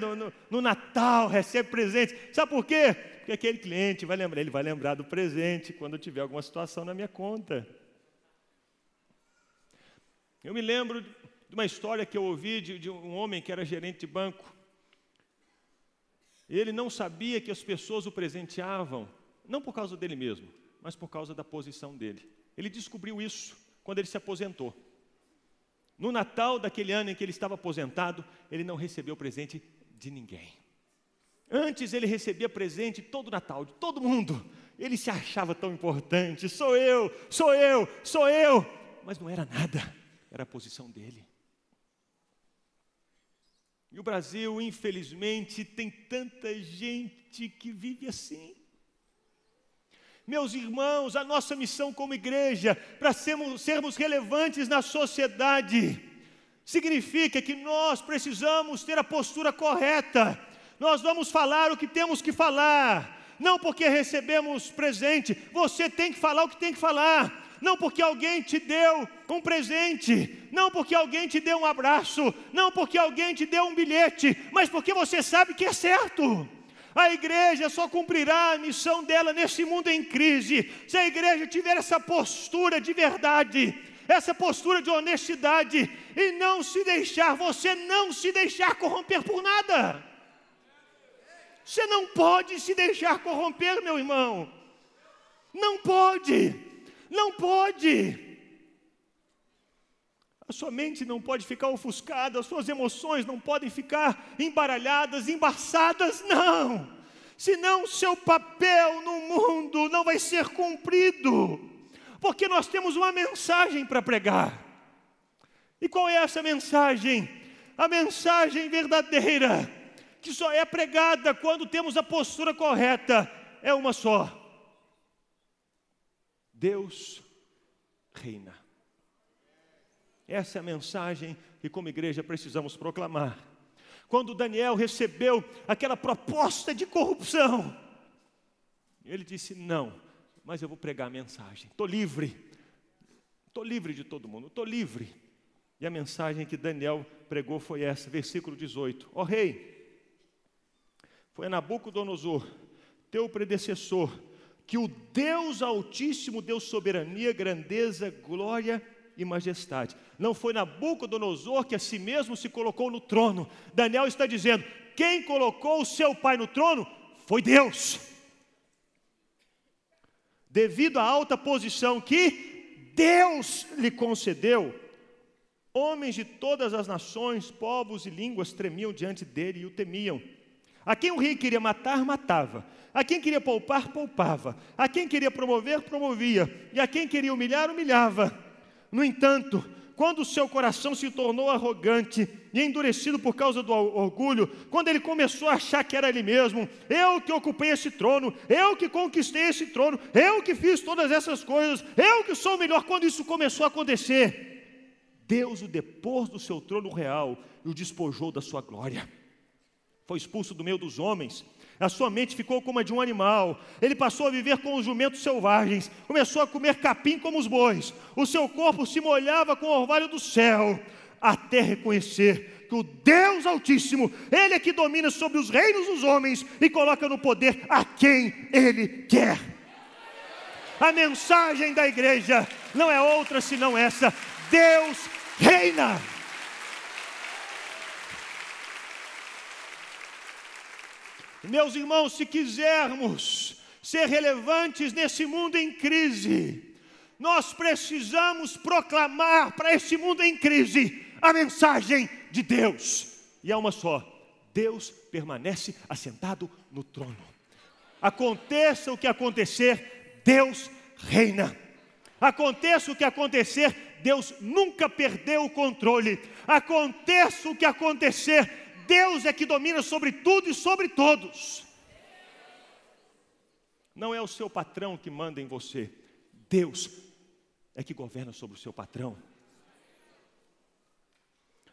No Natal, recebe presente. Sabe por quê? Porque aquele cliente ele vai lembrar do presente quando tiver alguma situação na minha conta. Eu me lembro de uma história que eu ouvi de um homem que era gerente de banco. Ele não sabia que as pessoas o presenteavam, não por causa dele mesmo, mas por causa da posição dele. Ele descobriu isso quando ele se aposentou. No Natal daquele ano em que ele estava aposentado, ele não recebeu presente de ninguém. Antes ele recebia presente todo Natal, de todo mundo. Ele se achava tão importante, sou eu. Mas não era nada, era a posição dele. E o Brasil, infelizmente, tem tanta gente que vive assim. Meus irmãos, a nossa missão como igreja, para sermos relevantes na sociedade, significa que nós precisamos ter a postura correta. Nós vamos falar o que temos que falar, não porque recebemos presente, você tem que falar o que tem que falar. Não porque alguém te deu um presente, não porque alguém te deu um abraço, não porque alguém te deu um bilhete, mas porque você sabe que é certo. A igreja só cumprirá a missão dela nesse mundo em crise, se a igreja tiver essa postura de verdade, essa postura de honestidade, e você não se deixar corromper por nada. Você não pode se deixar corromper, meu irmão. Não pode. A sua mente não pode ficar ofuscada, as suas emoções não podem ficar embaralhadas, embaçadas, não. Senão o seu papel no mundo não vai ser cumprido. Porque nós temos uma mensagem para pregar. E qual é essa mensagem? A mensagem verdadeira, que só é pregada quando temos a postura correta, é uma só: Deus reina. Essa é a mensagem que como igreja precisamos proclamar. Quando Daniel recebeu aquela proposta de corrupção, ele disse: não, mas eu vou pregar a mensagem, estou livre de todo mundo, estou livre. E a mensagem que Daniel pregou foi essa, versículo 18: ó rei, foi a Nabucodonosor, teu predecessor, que o Deus Altíssimo deu soberania, grandeza, glória e majestade. Não foi Nabucodonosor que a si mesmo se colocou no trono. Daniel está dizendo: quem colocou o seu pai no trono foi Deus. Devido à alta posição que Deus lhe concedeu, homens de todas as nações, povos e línguas tremiam diante dele e o temiam. A quem o rei queria matar, matava. A quem queria poupar, poupava. A quem queria promover, promovia. E a quem queria humilhar, humilhava. No entanto, quando o seu coração se tornou arrogante e endurecido por causa do orgulho, quando ele começou a achar que era ele mesmo: eu que ocupei esse trono, eu que conquistei esse trono, eu que fiz todas essas coisas, eu que sou o melhor. Quando isso começou a acontecer, Deus o depôs do seu trono real e o despojou da sua glória. Foi expulso do meio dos homens. A sua mente ficou como a de um animal. Ele passou a viver com os jumentos selvagens. Começou a comer capim como os bois. O seu corpo se molhava com o orvalho do céu, até reconhecer que o Deus Altíssimo, Ele é que domina sobre os reinos dos homens e coloca no poder a quem Ele quer. A mensagem da igreja não é outra senão essa: Deus reina. Meus irmãos, se quisermos ser relevantes nesse mundo em crise, nós precisamos proclamar para esse mundo em crise a mensagem de Deus. E é uma só: Deus permanece assentado no trono. Aconteça o que acontecer, Deus reina. Aconteça o que acontecer, Deus nunca perdeu o controle. Aconteça o que acontecer, Deus é que domina sobre tudo e sobre todos. Não é o seu patrão que manda em você, Deus é que governa sobre o seu patrão.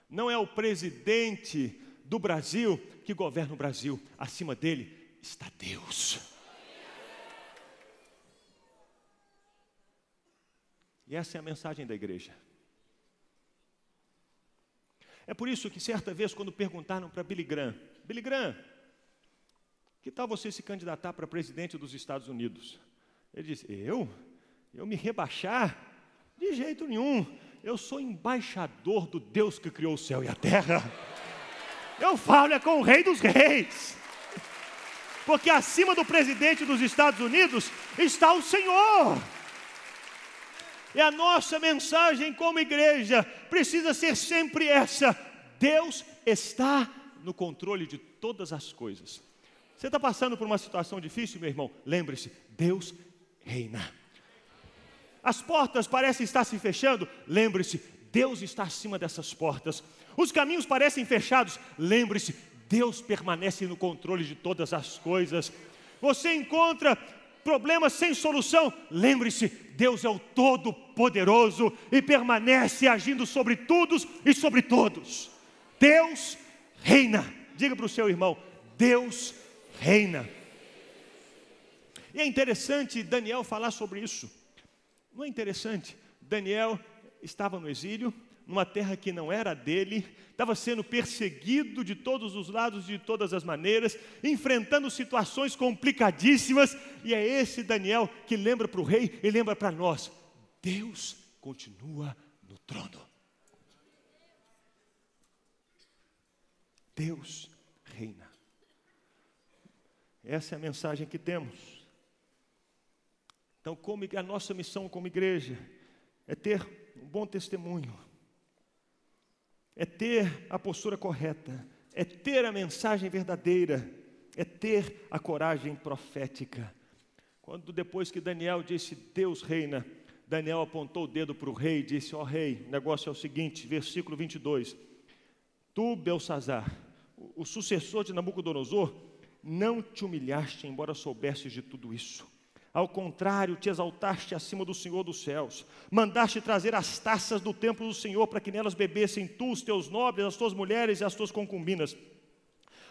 Não é o presidente do Brasil que governa o Brasil, acima dele está Deus. E essa é a mensagem da igreja. É por isso que certa vez, quando perguntaram para Billy Graham: Billy Graham, que tal você se candidatar para presidente dos Estados Unidos? Ele disse: eu me rebaixar? De jeito nenhum. Eu sou embaixador do Deus que criou o céu e a terra. Eu falo com o Rei dos Reis. Porque acima do presidente dos Estados Unidos está o Senhor. E a nossa mensagem como igreja precisa ser sempre essa: Deus está no controle de todas as coisas. Você está passando por uma situação difícil, meu irmão? Lembre-se, Deus reina. As portas parecem estar se fechando? Lembre-se, Deus está acima dessas portas. Os caminhos parecem fechados? Lembre-se, Deus permanece no controle de todas as coisas. Você encontra problemas sem solução? Lembre-se, Deus é o Todo-Poderoso e permanece agindo sobre tudo e sobre todos. Deus reina. Diga para o seu irmão: Deus reina. E é interessante Daniel falar sobre isso. Não é interessante? Daniel estava no exílio, numa terra que não era dele, estava sendo perseguido de todos os lados, de todas as maneiras, enfrentando situações complicadíssimas, e é esse Daniel que lembra para o rei e lembra para nós: Deus continua no trono. Deus reina. Essa é a mensagem que temos. Então, a nossa missão como igreja é ter um bom testemunho, é ter a postura correta, é ter a mensagem verdadeira, é ter a coragem profética. Quando depois que Daniel disse, Deus reina, Daniel apontou o dedo para o rei e disse, ó rei, o negócio é o seguinte, versículo 22, tu, Belsazar, o sucessor de Nabucodonosor, não te humilhaste, embora soubesses de tudo isso. Ao contrário, te exaltaste acima do Senhor dos céus, mandaste trazer as taças do templo do Senhor, para que nelas bebessem tu, os teus nobres, as tuas mulheres e as tuas concubinas.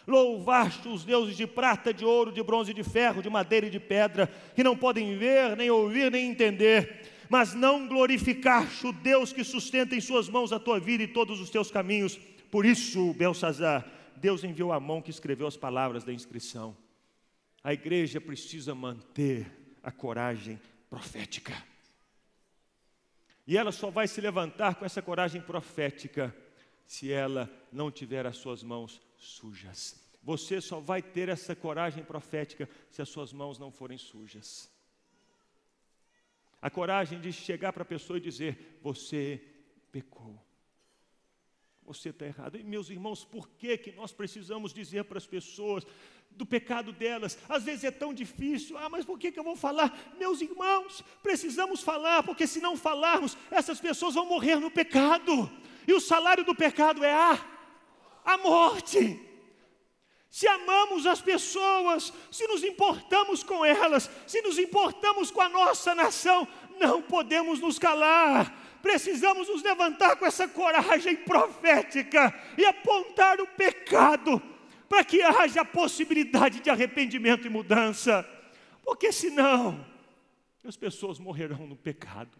Louvaste os deuses de prata, de ouro, de bronze, de ferro, de madeira e de pedra, que não podem ver, nem ouvir, nem entender, mas não glorificaste o Deus que sustenta em suas mãos a tua vida e todos os teus caminhos. Por isso, Belsazar, Deus enviou a mão que escreveu as palavras da inscrição. A igreja precisa manter a coragem profética. E ela só vai se levantar com essa coragem profética se ela não tiver as suas mãos sujas. Você só vai ter essa coragem profética se as suas mãos não forem sujas. A coragem de chegar para a pessoa e dizer, você pecou. Você está errado. E meus irmãos, por que nós precisamos dizer para as pessoas do pecado delas? Às vezes é tão difícil. Mas por que eu vou falar? Meus irmãos, precisamos falar, porque se não falarmos, essas pessoas vão morrer no pecado. E o salário do pecado é a morte. Se amamos as pessoas, se nos importamos com elas, se nos importamos com a nossa nação, não podemos nos calar. Precisamos nos levantar com essa coragem profética e apontar o pecado, para que haja possibilidade de arrependimento e mudança, porque senão as pessoas morrerão no pecado.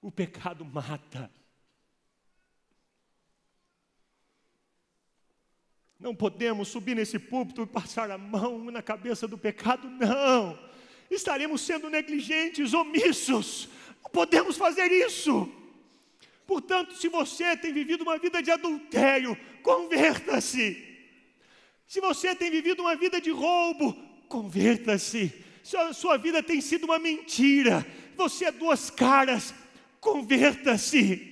O pecado mata. Não podemos subir nesse púlpito e passar a mão na cabeça do pecado, não. Estaremos sendo negligentes, omissos. Não podemos fazer isso. Portanto, se você tem vivido uma vida de adultério, converta-se. Se você tem vivido uma vida de roubo, converta-se. Se a sua vida tem sido uma mentira, você é duas caras, converta-se.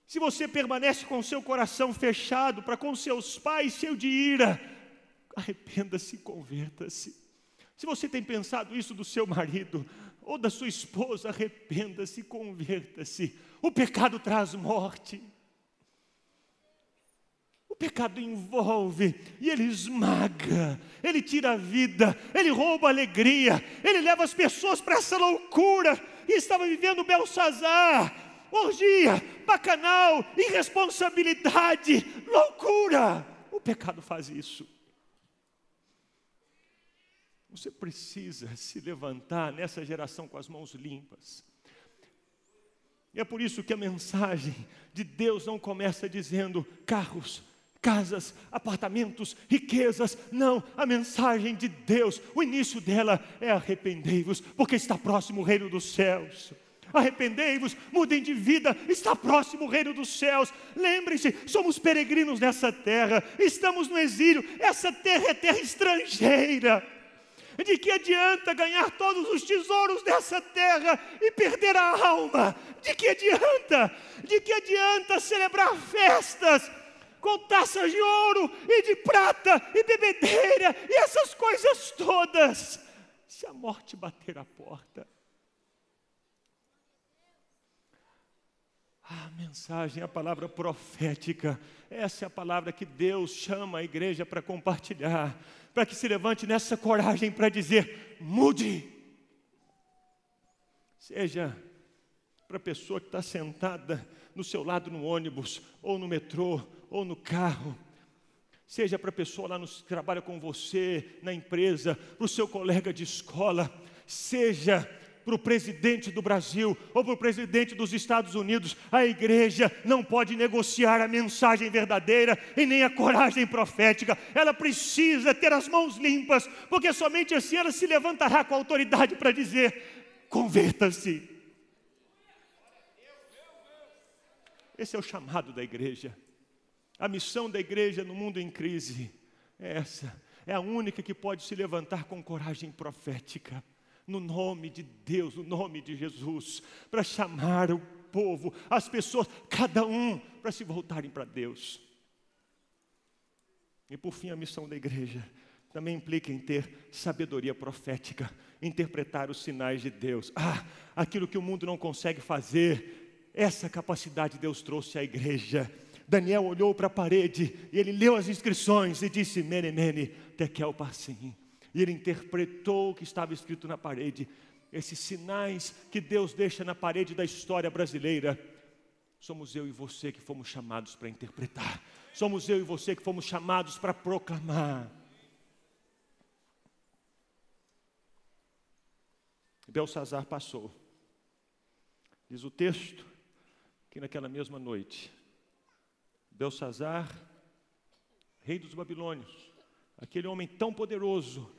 Se você permanece com o seu coração fechado para com seus pais, cheio de ira, arrependa-se e converta-se. Se você tem pensado isso do seu marido ou da sua esposa, arrependa-se e converta-se. O pecado traz morte. O pecado envolve e ele esmaga, ele tira a vida, ele rouba a alegria, ele leva as pessoas para essa loucura. E estava vivendo Belsazar. Orgia, bacanal, irresponsabilidade, loucura. O pecado faz isso. Você precisa se levantar nessa geração com as mãos limpas. E é por isso que a mensagem de Deus não começa dizendo carros, casas, apartamentos, riquezas. Não, a mensagem de Deus, o início dela é arrependei-vos, porque está próximo o reino dos céus. Arrependei-vos, mudem de vida, está próximo o reino dos céus. Lembrem-se, somos peregrinos nessa terra, estamos no exílio, essa terra é terra estrangeira. De que adianta ganhar todos os tesouros dessa terra e perder a alma? De que adianta? De que adianta celebrar festas com taças de ouro e de prata e bebedeira e essas coisas todas, se a morte bater a porta? A mensagem, a palavra profética, essa é a palavra que Deus chama a igreja para compartilhar, para que se levante nessa coragem para dizer, mude. Seja para a pessoa que está sentada no seu lado no ônibus, ou no metrô, ou no carro, seja para a pessoa lá que trabalha com você, na empresa, para o seu colega de escola, seja para o presidente do Brasil ou para o presidente dos Estados Unidos, a igreja não pode negociar a mensagem verdadeira e nem a coragem profética. Ela precisa ter as mãos limpas, porque somente assim ela se levantará com autoridade para dizer, converta-se. Esse é o chamado da igreja. A missão da igreja no mundo em crise é essa. É a única que pode se levantar com coragem profética, no nome de Deus, no nome de Jesus, para chamar o povo, as pessoas, cada um, para se voltarem para Deus. E por fim, a missão da igreja também implica em ter sabedoria profética, interpretar os sinais de Deus. Aquilo que o mundo não consegue fazer, essa capacidade Deus trouxe à igreja. Daniel olhou para a parede e ele leu as inscrições e disse: Mene, Mene, Tekel, Parsim. E ele interpretou o que estava escrito na parede. Esses sinais que Deus deixa na parede da história brasileira, somos eu e você que fomos chamados para interpretar. Somos eu e você que fomos chamados para proclamar. Belsazar passou. Diz o texto que naquela mesma noite, Belsazar, rei dos babilônios, aquele homem tão poderoso,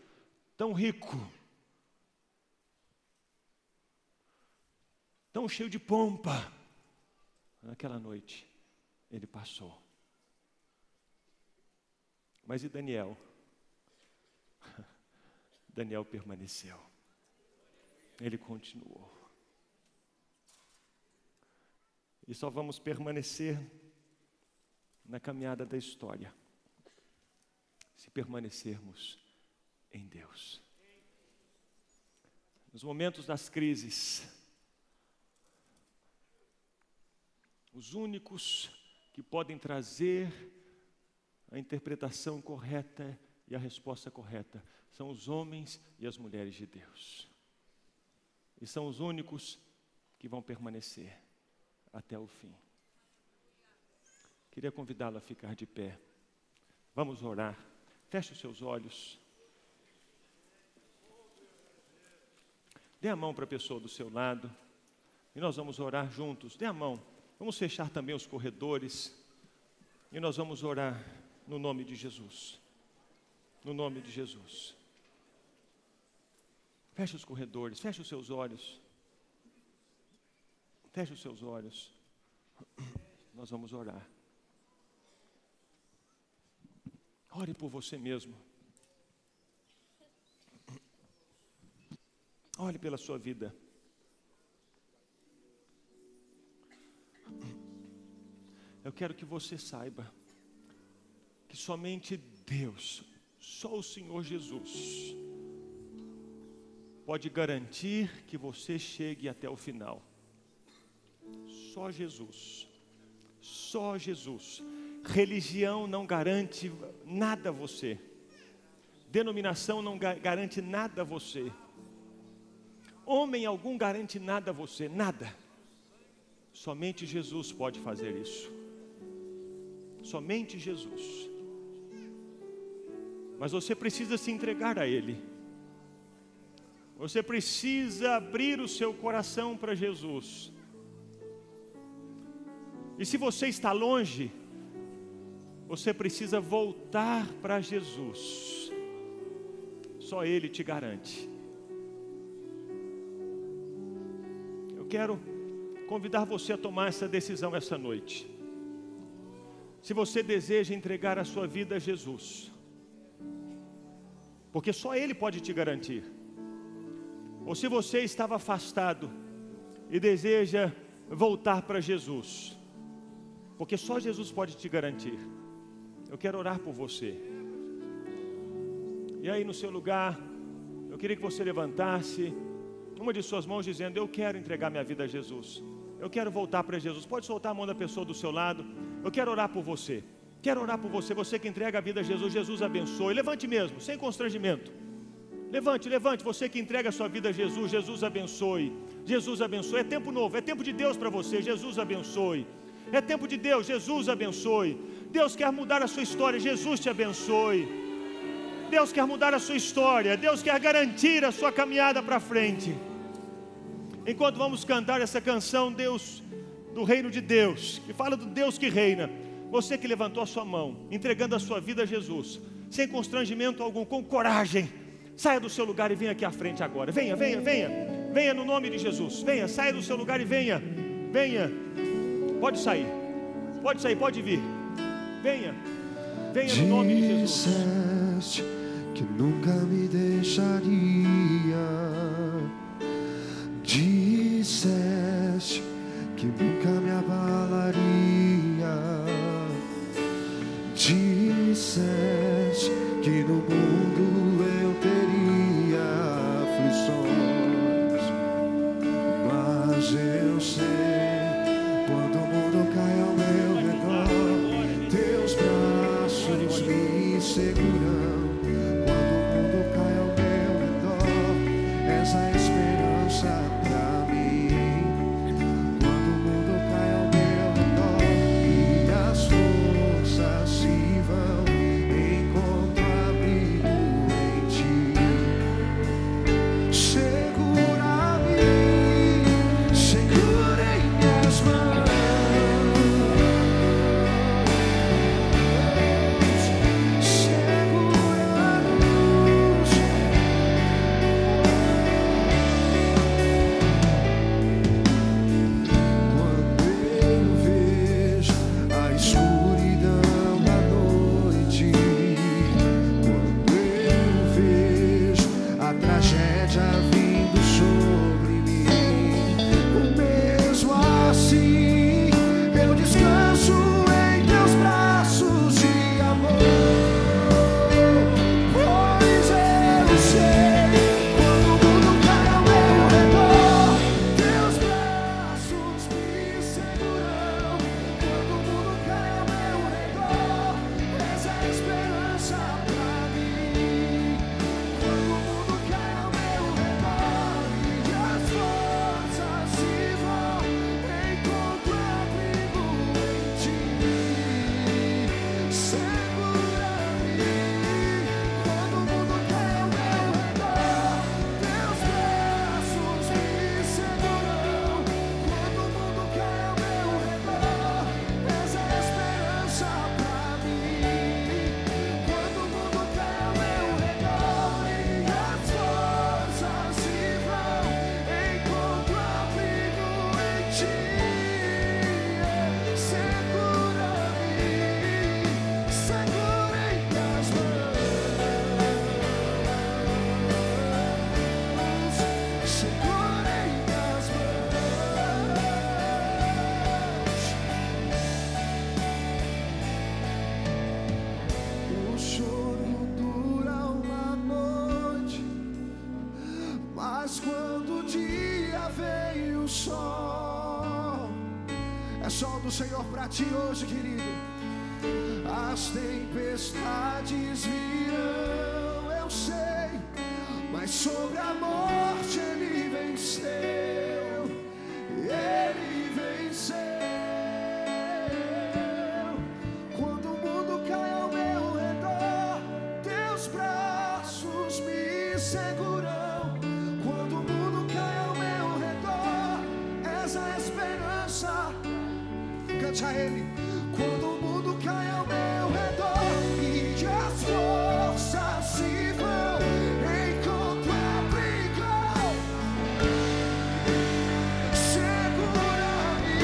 tão rico, tão cheio de pompa, naquela noite ele passou. Mas e Daniel? Daniel permaneceu. Ele continuou. E só vamos permanecer na caminhada da história se permanecermos em Deus. Nos momentos das crises, os únicos que podem trazer a interpretação correta e a resposta correta são os homens e as mulheres de Deus. E são os únicos que vão permanecer até o fim. Queria convidá-lo a ficar de pé. Vamos orar. Feche os seus olhos. Dê a mão para a pessoa do seu lado. E nós vamos orar juntos. Dê a mão. Vamos fechar também os corredores. E nós vamos orar no nome de Jesus. No nome de Jesus. Feche os corredores, feche os seus olhos. Feche os seus olhos. Nós vamos orar. Ore por você mesmo. Ore pela sua vida. Eu quero que você saiba que somente Deus, só o Senhor Jesus, pode garantir que você chegue até o final. Só Jesus. Só Jesus. Religião não garante nada a você. Denominação não garante nada a você. Homem algum garante nada a você, nada. Somente Jesus pode fazer isso. Somente Jesus. Mas você precisa se entregar a Ele. Você precisa abrir o seu coração para Jesus. E se você está longe, você precisa voltar para Jesus. Só Ele te garante. Eu quero convidar você a tomar essa decisão essa noite. Se você deseja entregar a sua vida a Jesus, porque só Ele pode te garantir. Ou se você estava afastado e deseja voltar para Jesus, porque só Jesus pode te garantir. Eu quero orar por você. E aí no seu lugar, eu queria que você levantasse uma de suas mãos dizendo: eu quero entregar minha vida a Jesus. Eu quero voltar para Jesus. Pode soltar a mão da pessoa do seu lado. Eu quero orar por você. Quero orar por você. Você que entrega a vida a Jesus, Jesus abençoe. Levante mesmo, sem constrangimento. Levante, levante. Você que entrega a sua vida a Jesus, Jesus abençoe. Jesus abençoe. É tempo novo, é tempo de Deus para você. Jesus abençoe. É tempo de Deus, Jesus abençoe. Deus quer mudar a sua história, Jesus te abençoe. Deus quer mudar a sua história, Deus quer garantir a sua caminhada para frente. Enquanto vamos cantar essa canção, Deus do reino de Deus, que fala do Deus que reina, você que levantou a sua mão, entregando a sua vida a Jesus, sem constrangimento algum, com coragem, saia do seu lugar e venha aqui à frente agora. Venha, venha, venha, venha no nome de Jesus. Venha, saia do seu lugar e venha, venha. Pode sair, pode vir. Venha, venha no nome de Jesus. Disseste que nunca me deixaria. Disseste que nunca abalaria. Disseste que no mundo eu teria aflições, mas eu sei, quando o mundo cai ao meu redor, teus braços me seguram. Quando o mundo cai ao meu redor, és a esperança pra mim. Quando o mundo cai ao meu redor e as forças se vão, encontro abrigo em ti. Segura-me, segura em minhas mãos. É só do Senhor pra ti hoje, querido. As tempestades virão, eu sei, mas sobre a morte Ele venceu. Ele venceu. Quando o mundo cai ao meu redor, teus braços me seguram. Quando o mundo cai ao meu redor, és a esperança. Cante a Ele. Quando o mundo cai ao meu redor e as forças se vão, encontro abrigo. Segura-me.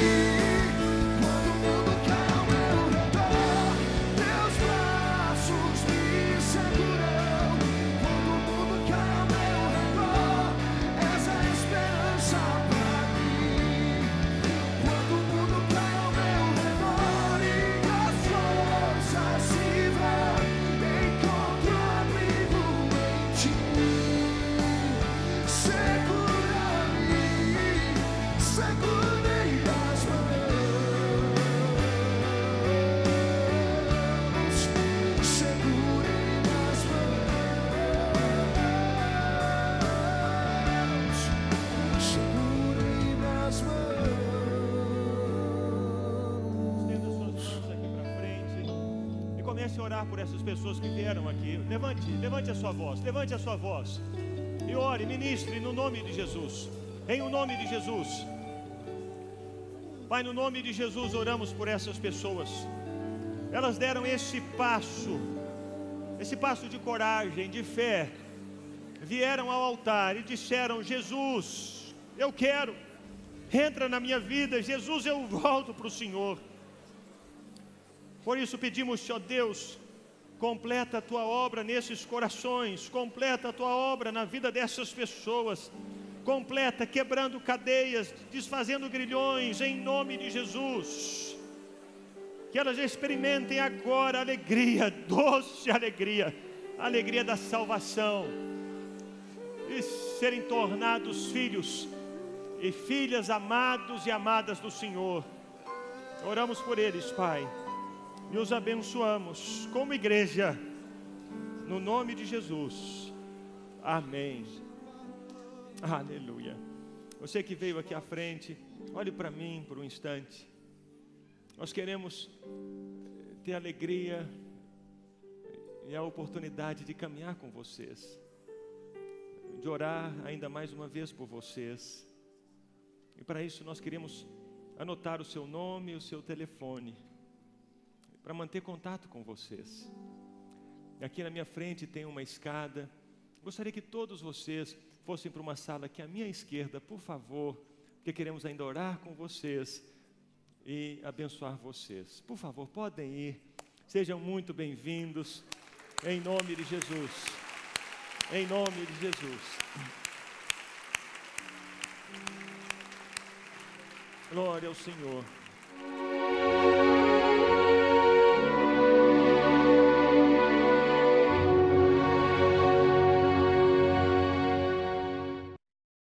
Quando o mundo cai ao meu redor, teus braços me seguram. Quando o mundo cai ao meu redor, és a esperança pra mim. Quando o mundo cai ao meu redor e as forças se vão, encontro abrigo em ti. Segura-me, segurei as mãos, segurei as mãos, segurei as mãos. Estenda suas mãos aqui para frente e comece a orar por essas pessoas que vieram aqui. Levante a sua voz, levante a sua voz e ore, ministre no nome de Jesus. Em o nome de Jesus. Pai, no nome de Jesus oramos por essas pessoas. Elas deram esse passo de coragem, de fé. Vieram ao altar e disseram: Jesus, eu quero, entra na minha vida, Jesus, eu volto para o Senhor. Por isso pedimos, ó Deus, completa a Tua obra nesses corações, completa a Tua obra na vida dessas pessoas, completa, quebrando cadeias, desfazendo grilhões, em nome de Jesus. Que elas experimentem agora alegria, doce alegria, a alegria da salvação, e serem tornados filhos e filhas amados e amadas do Senhor. Oramos por eles, Pai, e os abençoamos como igreja, no nome de Jesus. Amém. Aleluia. Você que veio aqui à frente, olhe para mim por um instante. Nós queremos ter alegria e a oportunidade de caminhar com vocês, de orar ainda mais uma vez por vocês. E para isso nós queremos anotar o seu nome e o seu telefone, para manter contato com vocês. Aqui na minha frente tem uma escada. Gostaria que todos vocês fossem para uma sala aqui à minha esquerda, por favor, porque queremos ainda orar com vocês e abençoar vocês. Por favor, podem ir. Sejam muito bem-vindos, em nome de Jesus. Em nome de Jesus. Glória ao Senhor.